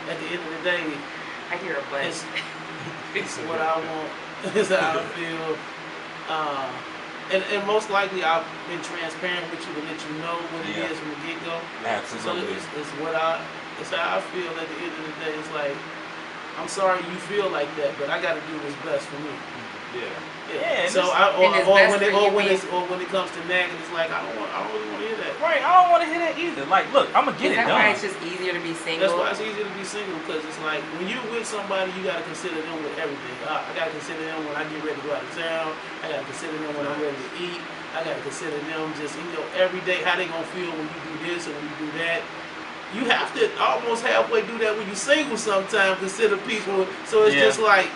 at the end of the day, I hear a but. it's what I want. It's how I feel. And most likely I've been transparent with you to let you know what it is from the get-go. Absolutely. So it's how I feel at the end of the day. It's like, I'm sorry you feel like that, but I got to do what's best for me. Yeah. So when it comes to nagging, it's like I don't really want to hear that. Right, I don't want to hear that either. Like, look, I'm gonna get Is it that done. why it's just easier to be single? That's why it's easier to be single, because it's like when you're with somebody, you gotta consider them with everything. I gotta consider them when I get ready to go out of town. I gotta consider them when I'm ready to eat. I gotta consider them just every day, how they gonna feel when you do this or when you do that. You have to almost halfway do that when you're single sometimes, consider people. So it's just like,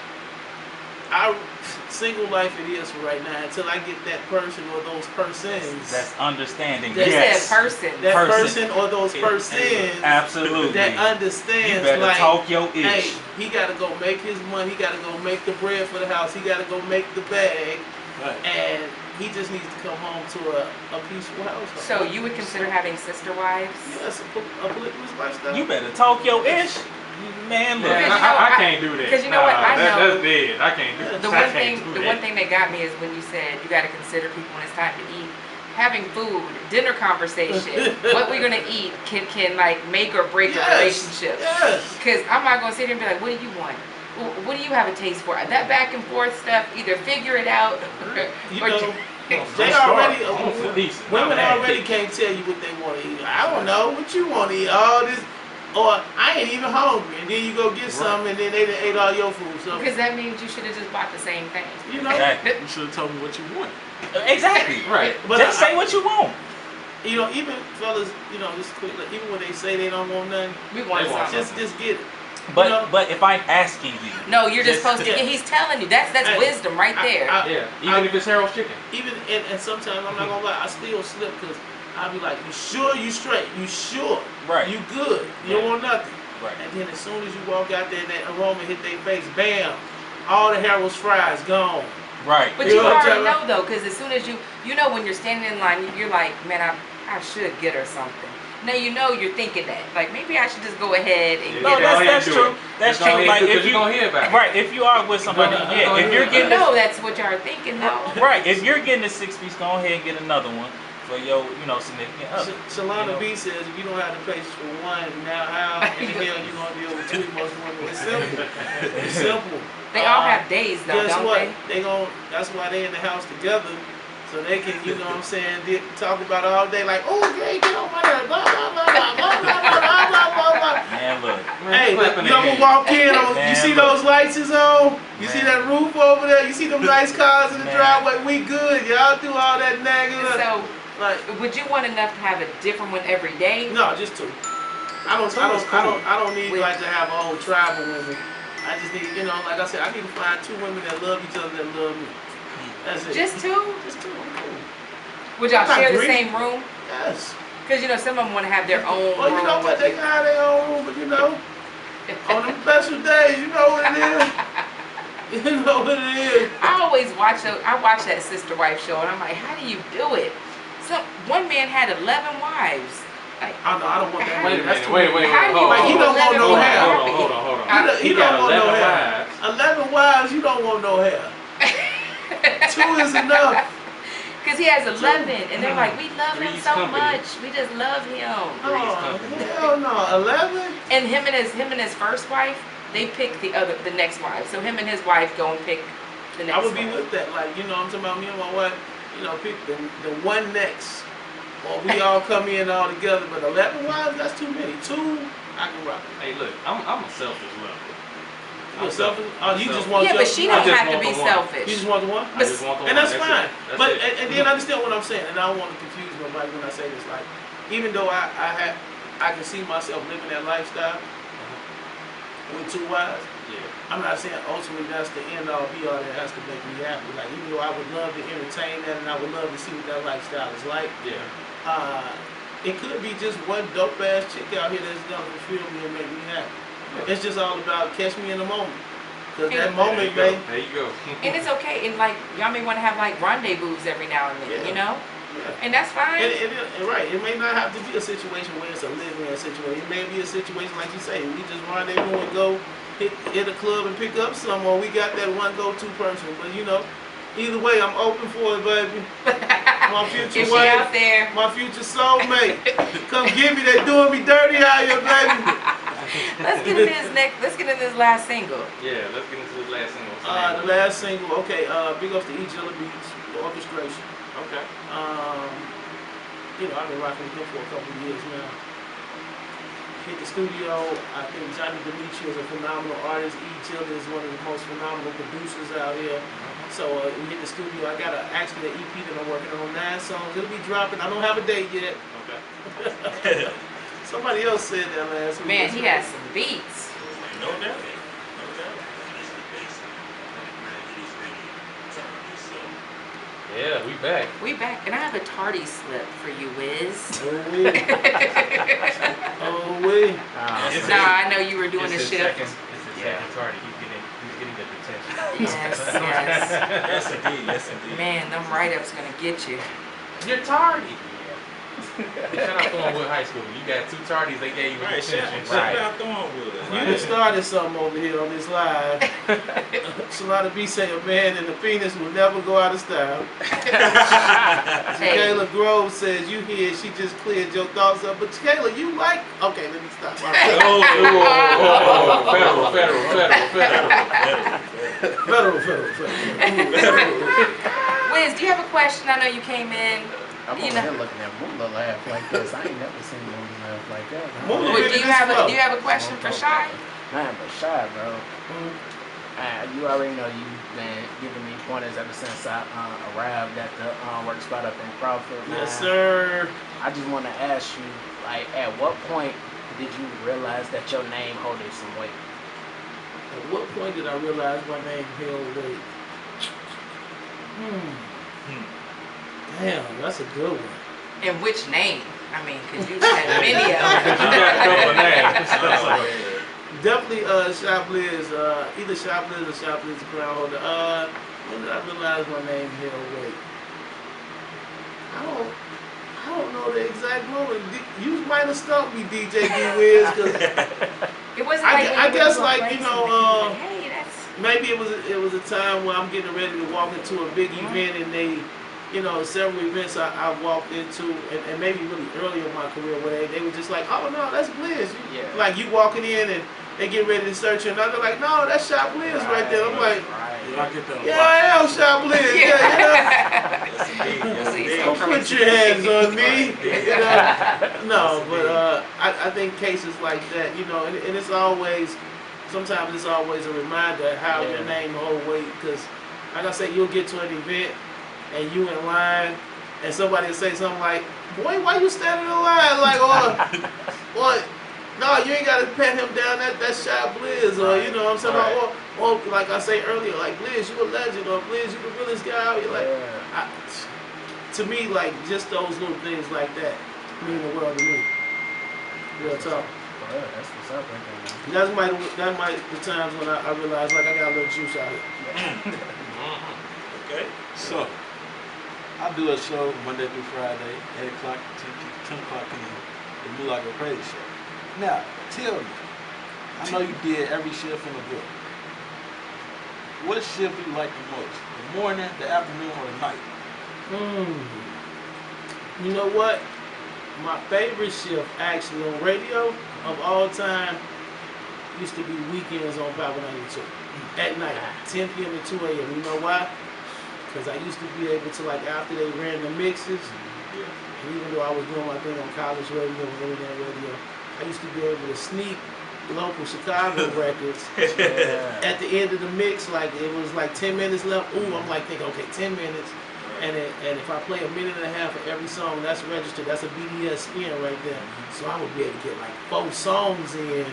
single life it is for right now until I get that person or those persons. That's understanding. You said person. That person or those persons. Absolutely. That understands. You better like, talk your ish. Hey, he got to go make his money. He got to go make the bread for the house. He got to go make the bag. Right. And he just needs to come home to a peaceful household. So you would consider having sister wives? Yes, a polygamous lifestyle. You better talk your ish. Man, look. Man, Because you know, I can't do that. Because you know what? I know. That's dead. I can't do that. The one thing that got me is when you said you got to consider people when it's time to eat. Having food, dinner conversation, what we're gonna eat can like make or break a relationship. Yes. Because I'm not gonna sit here and be like, what do you want? What do you have a taste for? That back and forth stuff, either figure it out They already, women bad. already can't tell you what they want to eat. I don't know what you want to eat. All this, or I ain't even hungry, and then you go get some, and then they done ate all your food. So because that means you should have just bought the same thing. you know, Exactly. You should have told me what you want. Exactly. Right. But Just say what you want. even fellas, just quick, like, even when they say they don't want nothing, We want They want something. just get it. But if I'm asking you, No, you're just supposed to. yeah. He's telling you. That's Hey, wisdom right there. Yeah. Even if it's Harold's chicken. Even and sometimes I'm not gonna lie, I still slip because I'll be like, you sure you straight? You sure? Right. You good? You don't want nothing. right? And then as soon as you walk out there and that aroma hit their face, bam, all the Harold's fries gone. Right. But You you know what I'm already talking know though, because as soon as you know when you're standing in line, you're like, man, I should get her something. Now you know you're thinking that. Like maybe I should just go ahead and No, get it. that's true. That's true. Like if you gonna hear about it. right, if you are with somebody, yeah, if you're You getting know that's what y'all are thinking though. right, if you're getting a 6-piece, go ahead and get another one for your, significant other. Shalana You know? B says, if you don't have the patience for one, now how in the hell you gonna deal with 2 emotional women? It's simple. It's simple. They all have days though, Guess don't what? they? That's why they in the house together. So they can, you know what I'm saying, talk about it all day like, oh, great, get on my nerves, blah, blah, blah, blah, blah, blah, blah, blah, blah, blah. Man, look. Hey, you ever walk in, you see those lights is on? You see that roof over there? You see them nice cars in the driveway? We good. Y'all do all that nagging. So, like, would you want enough to have a different one every day? no, just 2. I don't need like to have a whole tribe of women. I just need, like I said, I need to find 2 women that love each other that love me. That's it. Just 2? Just 2. I'm cool. Would y'all Not share the 3. same room? Yes. Because some of them want to have their own Well, room. you know what? They can have their own room, but on them special days, you know what it is. You know what it is. I always watch that sister wife show, and I'm like, how do you do it? One man had 11 wives. Like, I don't want that. Wait a minute. Wait. How do you Like, he don't want no hair. Hold on. He don't want no hair. 11 wives, you don't want no hair. 2 is enough. Because he has 11, and they're like, we love him Three's so company. much. We just love him. Oh, hell no. 11? And him and his first wife, they pick the next wife. So him and his wife go and pick the next I would be wife. with that. Like, I'm talking about me and my wife, pick the one next. Or we all come in all together. But 11 wives, that's too many. 2, I can rock. Hey, look, I'm a selfish lover. You're selfish? Oh, you just want But she don't have to be You selfish. just want the one? I just want the one. And that's fine. That's But it. and then understand what I'm saying, and I don't want to confuse nobody when I say this. Like, even though I can see myself living that lifestyle with 2 wives, Yeah. I'm not saying ultimately that's the end all be all that has to make me happy. Like, even though I would love to entertain that and I would love to see what that lifestyle is like, Yeah. it could be just one dope ass chick out here that's gonna fulfill me and make me happy. It's just all about catch me in the moment. Cause that moment, man. There you go. And it's okay. And like, y'all may want to have like rendezvous every now and then, Yeah. And that's fine. And right, it may not have to be a situation where it's a live-in situation. It may be a situation like you say, we just rendezvous and go hit a club and pick up some, or we got that one go-to person. But either way, I'm open for it, baby. My future If she wife, out there. my future soulmate, come get me. They doing me dirty out here, baby. Let's get into this last single. Yeah, let's get into this last single. What's the name? The last single, okay. Big ups to E. Jilla Beats, the orchestration. Okay. I've been rocking with him for a couple of years now. Hit the studio. I think Johnny Demetri is a phenomenal artist. E. Jilla is one of the most phenomenal producers out here. So we hit the studio. I got actually an EP that I'm working on, 9 songs. It'll be dropping. I don't have a date yet. Okay. Somebody else said that last week. Man, he has some beats. No doubt. Yeah, we back. We back, and I have a tardy slip for you, Wiz. Oh, wait. Nah, I know you were doing the shift. It's his second tardy. He's getting the detention. Yes. Yes, indeed. Yes, indeed. Man, them write-ups gonna get you. You're tardy. Shout out Thornwood High School. You got 2 tardies. They gave you Right, detention. shout out Thornwood. You done started something over here on this live. Shalana B say a man in the penis will never go out of style. Hey. Kayla Grove says you here, she just cleared your thoughts up. But Kayla, you like, okay, let me stop. Federal. Wiz, do you have a question? I know you came in. I'm over here looking at Mula laugh like this. I ain't never seen Mula laugh like that. Mula Well, do you have a question for Shy? Man, but Shy, bro. You already know you've been giving me pointers ever since I arrived at the work spot up in Crawford. Man. Yes, sir. I just want to ask you, like, at what point did you realize that your name holded some weight? At what point did I realize my name held weight? Damn, that's a good one. And which name? I mean, because you had many of them. You got a couple of names. Definitely Shy BLIZZ, either Shy BLIZZ or Shy BLIZZ the crown holder. When did I realize my name held weight? I don't don't know the exact moment. You might have stumped me, DJ BLIZZ, because It wasn't like I guess when you were like, you playing know, something, like, hey, that's maybe it was a time where I'm getting ready to walk into a big event, and they, you know, several events I walked into, and maybe really early in my career where they were just like, oh no, that's BLIZZ. Like you walking in and they get ready to search you, and they're like, no, that's Shot BLIZZ right there. I'm like, yeah, I am Shot BLIZZ. Yeah, you know. Don't put your hands on me. You know? No, but I think cases like that, you know, and it's always, sometimes it's always a reminder how your name hold weight, because like I say, you'll get to an event and you in line and somebody will say something like, boy, why you standing in line? Like, or no, you ain't gotta pat him down, that's Shot BLIZZ, or you know what I'm saying? Or like I say earlier, like BLIZZ, you a legend, or BLIZZ, you the realest guy out here. Like, to me, like just those little things like that mean the world to me. Real talk. That's what's up right there. That might the times when I realize like I got a little juice out here. Okay. So, I do a show Monday through Friday, 8 o'clock, 10 o'clock p.m. The New Like a Crazy Show. Now, tell me, I know you did every shift in the book. What shift do you like the most? The morning, the afternoon, or the night? You know what? My favorite shift actually on radio of all time used to be weekends on Power 92 at night, 10 p.m. to 2 a.m. You know why? Because I used to be able to, like, after they ran the mixes, and even though I was doing my thing on college radio and internet radio, I used to be able to sneak local Chicago records at the end of the mix. Like, it was like 10 minutes left. Ooh, I'm like thinking, okay, 10 minutes. And if I play a minute and a half of every song, that's registered. That's a BDS spin right there. So I would be able to get like 4 songs in.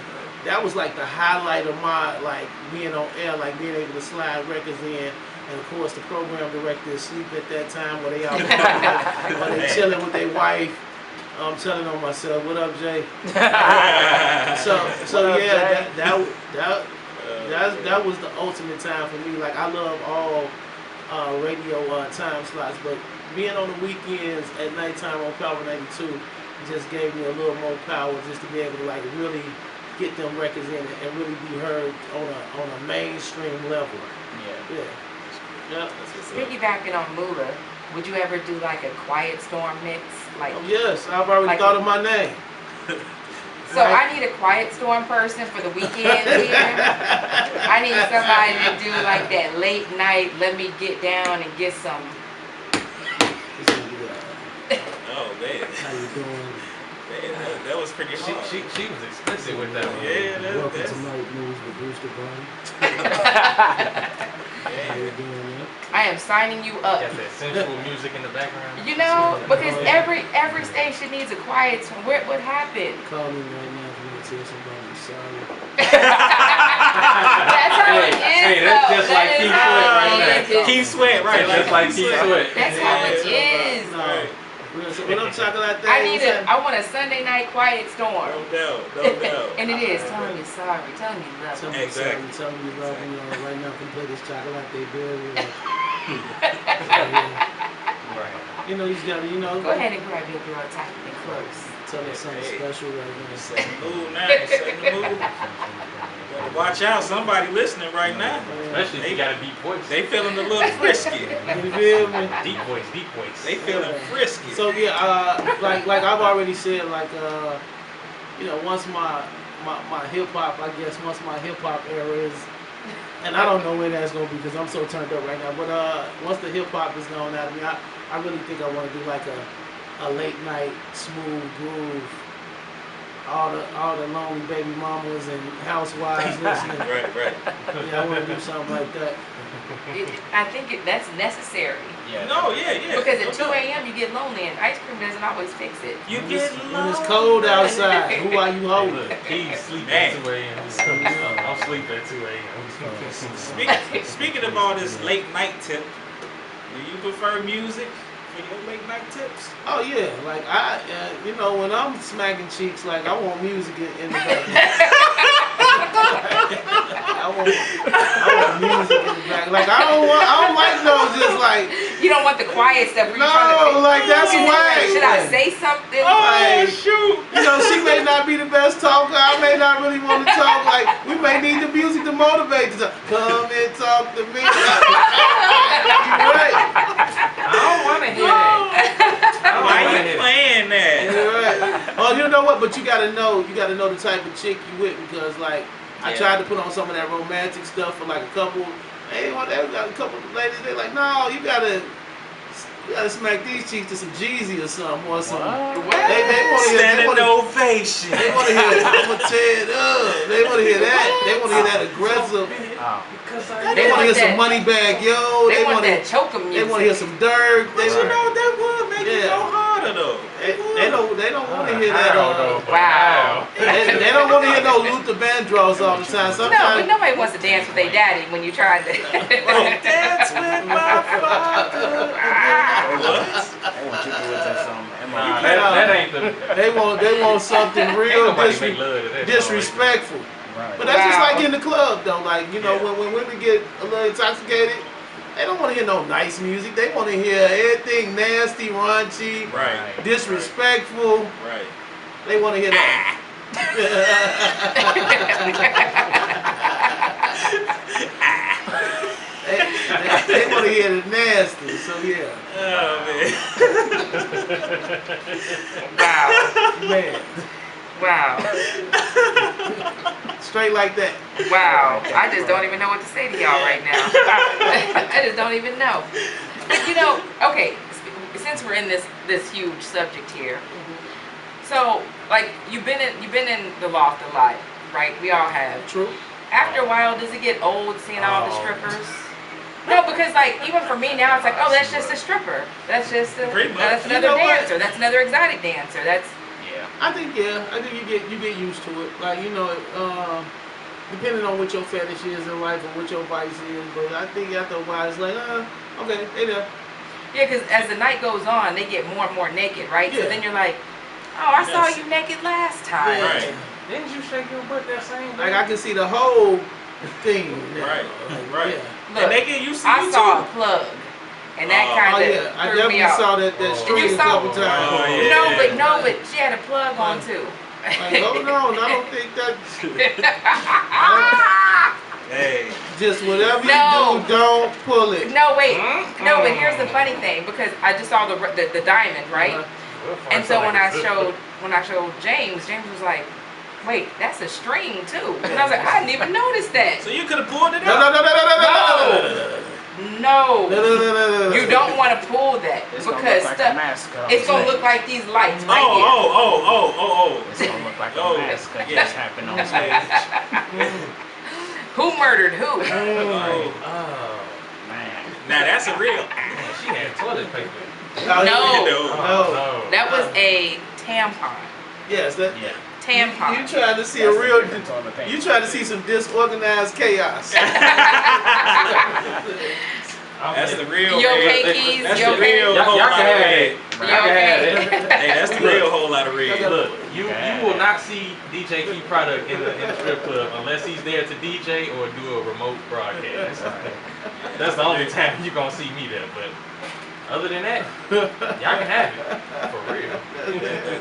That was like the highlight of my, like, being on air, like being able to slide records in. And of course, the program director is asleep at that time, where they out while they chilling with their wife. I'm telling on myself. What up, Jay? So yeah, that was the ultimate time for me. Like, I love all radio time slots, but being on the weekends at nighttime on Power 92 just gave me a little more power, just to be able to like really get them records in and really be heard on a mainstream level. Yeah. Piggybacking on Mula, would you ever do like a Quiet Storm mix? Like, oh, yes, I've already thought of my name. So I need a Quiet Storm person for the weekend here. I need somebody to do like that late night, let me get down and get some. Oh man. How you doing? Man, that was pretty hard. She was explicit with that one. Yeah, Welcome that's to Night News with Brewster Bunny. How you doing, man? I am signing you up. Got that sensual music in the background. You know, because every station needs a quiet storm. What happened? Call me right now if you want to tell somebody I'm sorry. That's how it is. Hey, that's just though. like That Keith is how Sweat right it there. is. Keith Sweat, right? Just like Keith Sweat. That's how it is. No. So when I'm talking like that, I want a Sunday night quiet storm. No doubt. And it is. Tell me you're sorry. Tell me you love Tell me. me Exactly. sorry, tell me you love me. Right now, can play this chocolate they berry. Right. You know, you just gotta, you know. Go ahead and grab your girl tight and close. Tell me something special right now. Set the mood now. Set the mood. Better watch out. Somebody listening right now. Especially if you got a deep voice. They feeling a little frisky. You feel me? Deep voice. They feeling frisky. So yeah, like I've already said, like you know, once my hip hop, I guess once my hip hop era is, and I don't know when that's gonna be because I'm so turned up right now. But once the hip hop is gone out of me, I really think I want to do like a late night smooth groove. All the lonely baby mamas and housewives listening. Right. Yeah, I want to do something like that. I think that's necessary. Yeah. No, yeah. Because at 2 a.m. you get lonely and ice cream doesn't always fix it. You When get it's cold outside, who are you Hey, holding? look, he's sleeping Man. at 2 a.m. I'm sleeping at 2 a.m. Speaking of all this late night tip, do you prefer music for your late night tips? Oh yeah, like I, you know, when I'm smacking cheeks, like I want music in the background. I want music in the back. Like I don't like those just like. You don't want the quiet stuff where you're No, trying to like that's Is it like, should I whack. say something? Like, shoot! you know, she may not be the best talker. I may not really want to talk. Like, we may need the music to motivate to talk. Come and talk to me. You're right. I don't want to hear that. Why you playing that? You're right. Oh, you know what? But you gotta know the type of chick you with because, like, I Yeah. tried to put on some of that romantic stuff for like a couple. They got a couple of ladies. They're like, no, you gotta smack these cheeks to some Jeezy or something or something. What? They want to hear. Standing ovation. They want to hear. I'ma tear it up. They want to hear that. They want to hear that aggressive. Oh. They want to hear some money bag, yo. They want wanna- that choker music. They want to hear some Dirk. But you know that would make it Yeah. go harder though. They don't want to hear that. Wow. They don't want to hear no Luther Vandross all the time. No, but Sometimes. nobody wants to dance with their daddy when you tried to. Dance with my father. They want you to do it to some Nah, that ain't the. They want something Ain't real nobody make love to that. disrespectful. Right. But that's just Wow. like in the club though. Like, you know, Yeah. when women get a little intoxicated, they don't want to hear no nice music. They want to hear everything nasty, raunchy, Right. disrespectful. Right. They want to hear that. they want to hear the nasty. So yeah, Oh Wow. man, Wow. straight like that. Wow. I just don't even know what to say to y'all right now. I just don't even know. But you know, okay, since we're in this huge subject here, so like you've been in the loft a lot, right? We all have. True. After a while, does it get old seeing all the strippers? No, because like even for me now, it's like, oh, that's just a stripper. That's just Pretty much. that's You another know what? dancer. That's another exotic dancer. That's Yeah. I think you get used to it. Like, you know, depending on what your fetish is in life or what your vice is. But I think after a while, it's like, okay, they there. yeah, because as the night goes on, they get more and more naked, right? So Yeah. then you're like, oh, I saw Yes. you naked last time. Yeah. Right. Didn't you shake your butt that same day? Like I can see the whole thing. Now. Right. Like, Right. Yeah. Look, And they get used to I you saw a too. plug, and that Oh, kind Oh of yeah, I threw me definitely out. saw that Oh. string And you a saw- couple times. Oh, yeah. No, but she had a plug on too. Like, hold on, I don't think that. Hey. Just whatever No. you do, don't pull it. No, wait. No, but here's the funny thing, because I just saw the diamond, right? And so when I showed James was like, wait, that's a string too. And I was like, I didn't even notice that. So you could have pulled it No, out. No, No. you don't want to pull that It's gonna because look like a stuff. mask. It's gonna look like these lights right Oh. It's gonna look like a Oh, mask that yeah. just happened on stage. here. Who murdered who? Oh. Oh, Man. Now that's a real. man, she had toilet paper. No. No. That was a tampon. Yes, that. Yeah. Tampon. You trying to see a real. Toilet paper. You trying to see some disorganized chaos. That's the real. Yo, man. Keys, That's yo, the real Y'all whole lot can of have red. that. Y'all can have that. Hey, that's the real whole lot of red. Look, you will not see DJ Key product in the strip club unless he's there to DJ or do a remote broadcast. That's the only time you're gonna see me there. But other than that, y'all can have it for real.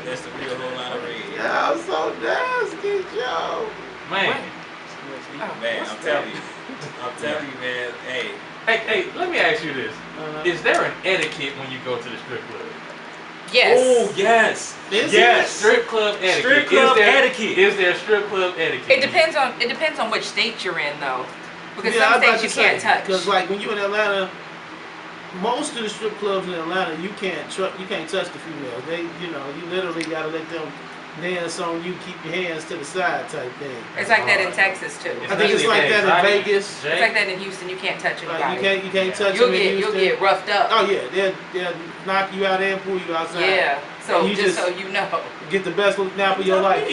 That's the real whole lot of red. Y'all so nasty, Joe. Man, Man, I'm telling you, man. Hey, hey, let me ask you this: Is there an etiquette when you go to the strip club? Yes. oh yes, Is yes. Strip club etiquette. Strip club is there, etiquette. Is there strip club etiquette? It depends on which state you're in though, because Yeah, I some was about states to you can't say, touch. Because like when you in Atlanta, most of the strip clubs in Atlanta, you can't touch the females. They, you literally gotta let them dance on you, keep your hands to the side type thing. It's like that in Texas too. I think it's like that in Vegas. It's like that in Houston. You can't touch Like anybody. you can't touch You'll them in get Houston. roughed up. Oh yeah, they'll knock you out and pull you outside. Yeah. So And you just just- so you know. Get the best nap of your life.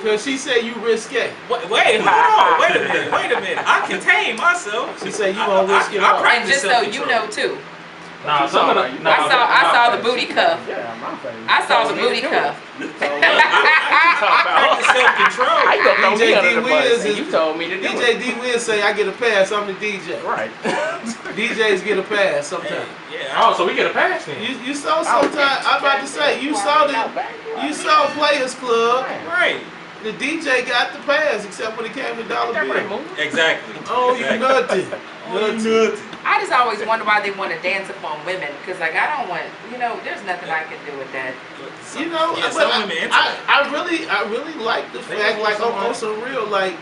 Because she said you risque. Wait, hold on. Wait a minute. I contain myself. She said you gonna risk it I all. And practice just so you self-control. know too. Nah, some of the, I saw the booty cuff. Yeah, my face. I saw the booty cuff. I practice self-control. How you gonna throw throw me DJ under the bus, D-Wiz and you told me to do DJ it. D-Wiz say I get a pass. I'm the DJ. Right. DJs get a pass sometimes. Yeah. Oh, so we get a pass then. You saw sometimes. I'm about to say you saw Players Club. Right. The DJ got the pass except when it came to Dollar Bill. Exactly. Oh, you nothing. Nothing. I just always wonder why they want to dance upon women, because like I don't want, there's nothing I can do with that. You know, Yeah, but some women into that. I really like the They fact, want like someone- on some real, like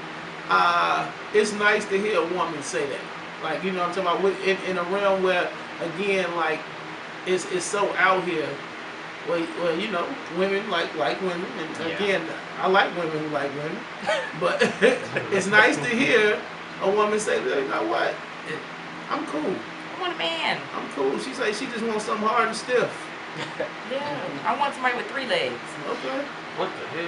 it's nice to hear a woman say that. Like, you know what I'm talking about? In a realm where, again, like it's so out here. Well, women like women, and again, I like women who like women, but it's nice to hear a woman say, you know what, I'm cool. I want a man. I'm cool. She say she just wants something hard and stiff. Yeah. I want somebody with 3 legs. Okay. What the hell?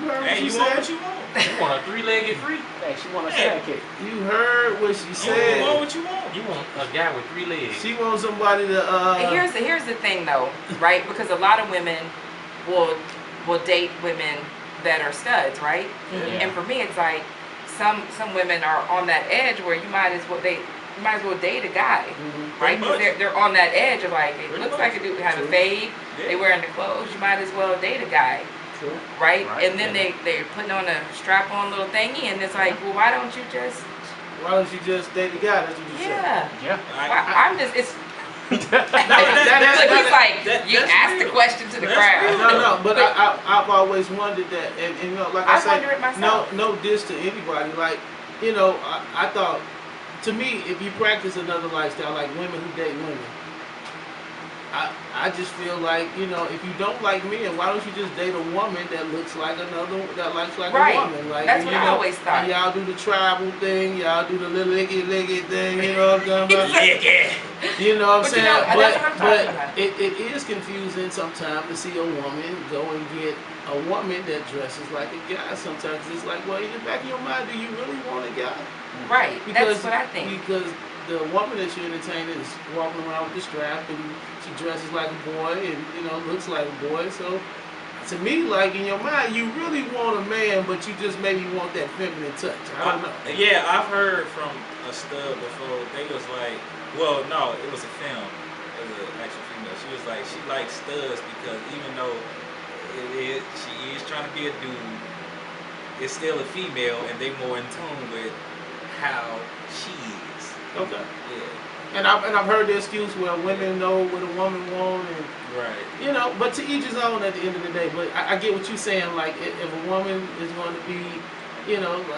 You heard what Hey, she you want said? what you want. You want a 3-legged freak? Hey, she want a side kick. You heard what she You want said. what you want. You want a guy with 3 legs? She wants somebody to. And here's the thing though, right? Because a lot of women will date women that are studs, right? Yeah. And for me, it's like some women are on that edge where you might as well date a guy, right? Because they're on that edge of like, it looks like a dude have a fade, they wearing the clothes, you might as well date a guy. True. Right? And then they're putting on a strap-on little thingy, and it's like, well, why don't you just? Why don't you just date the guy? That's what you said. Yeah. Yeah. I'm just. It's. Look, That- he's like, you that's asked the real. question to the That's crowd. real. No, but I've always wondered that, and like I wonder it said, myself. no diss to anybody. Like, I thought, to me, if you practice another lifestyle, like women who date women, I just feel like, if you don't like men, why don't you just date a woman that looks like that likes like Right. a woman? Like, That's what I always thought. and y'all do the tribal thing, y'all do the little licky thing, you know what I'm talking about? You know what I'm But you saying? know, that's what I'm talking about. It is confusing sometimes to see a woman go and get a woman that dresses like a guy. Sometimes it's like, well, in the back of your mind, do you really want a guy? Right. That's what I think. Because the woman that you entertain is walking around with the strap, and she dresses like a boy, and looks like a boy. So, to me, like in your mind, you really want a man, but you just maybe want that feminine touch. I don't know. Yeah, I've heard from a stud before. They was like, well, no, it was a film. It was an actual female. She was like, she likes studs because even though she is trying to be a dude, it's still a female, and they more in tune with how she is. Okay. Yeah. And I've heard the excuse where women know what a woman wants, and Right. but to each his own at the end of the day. But I get what you're saying. Like if a woman is going to be,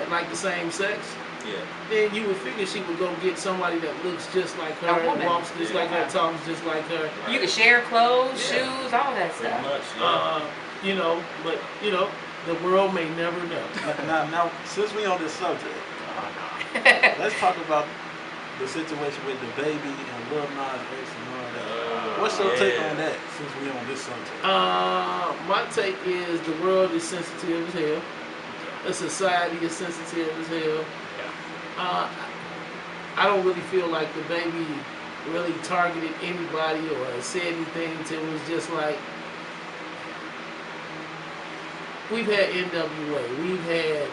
like the same sex, Yeah. then you would figure she would go get somebody that looks just like her, A woman. walks just like her, Yeah. talks just like her. You can share clothes, Yeah. shoes, all that Pretty stuff. much. Yeah. But the world may never know. Now, since we on this subject, let's talk about the situation with the baby and Lil Nas X and all that. What's your take on that? Since we on this subject, My take is the world is sensitive as hell. The society is sensitive as hell. I don't really feel like the baby really targeted anybody or said anything. It was just like, we've had NWA, we've had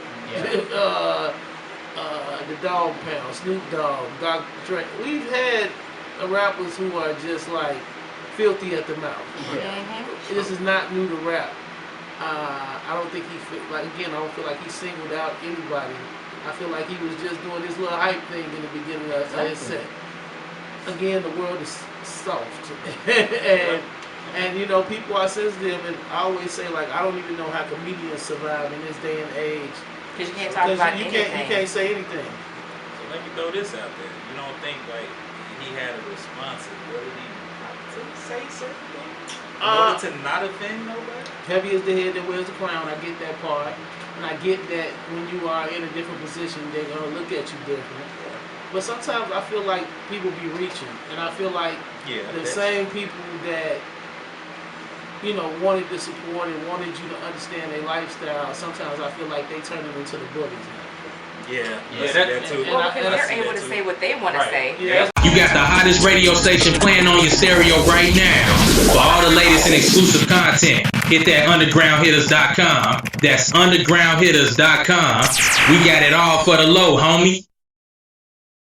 the Dog Pound, Snoop Dogg, Dr. Dre. We've had rappers who are just like filthy at the mouth. Mhm. This is not new to rap. I don't think I don't feel like he singled out anybody. I feel like he was just doing this little hype thing in the beginning of his set. Again, the world is soft. and people are sensitive, and I always say, like, I don't even know how comedians survive in this day and age. Because you can't talk about you anything. can't say anything. So let me throw this out there. You don't think like he had a responsibility not to say certain things in order to not offend nobody? Heavy is the head that wears the crown. I get that part. And I get that when you are in a different position, they're going to look at you different. But sometimes I feel like people be reaching. And I feel like the same people that, wanted to support and wanted you to understand their lifestyle, sometimes I feel like they turn it into the bullies now. Yeah, Yeah, that too. Well, because and I they're see able that to too. say what they want to Right. say. Yeah. You got the hottest radio station playing on your stereo right now. For all the latest and exclusive content, hit that undergroundhitters.com. That's undergroundhitters.com. We got it all for the low, homie.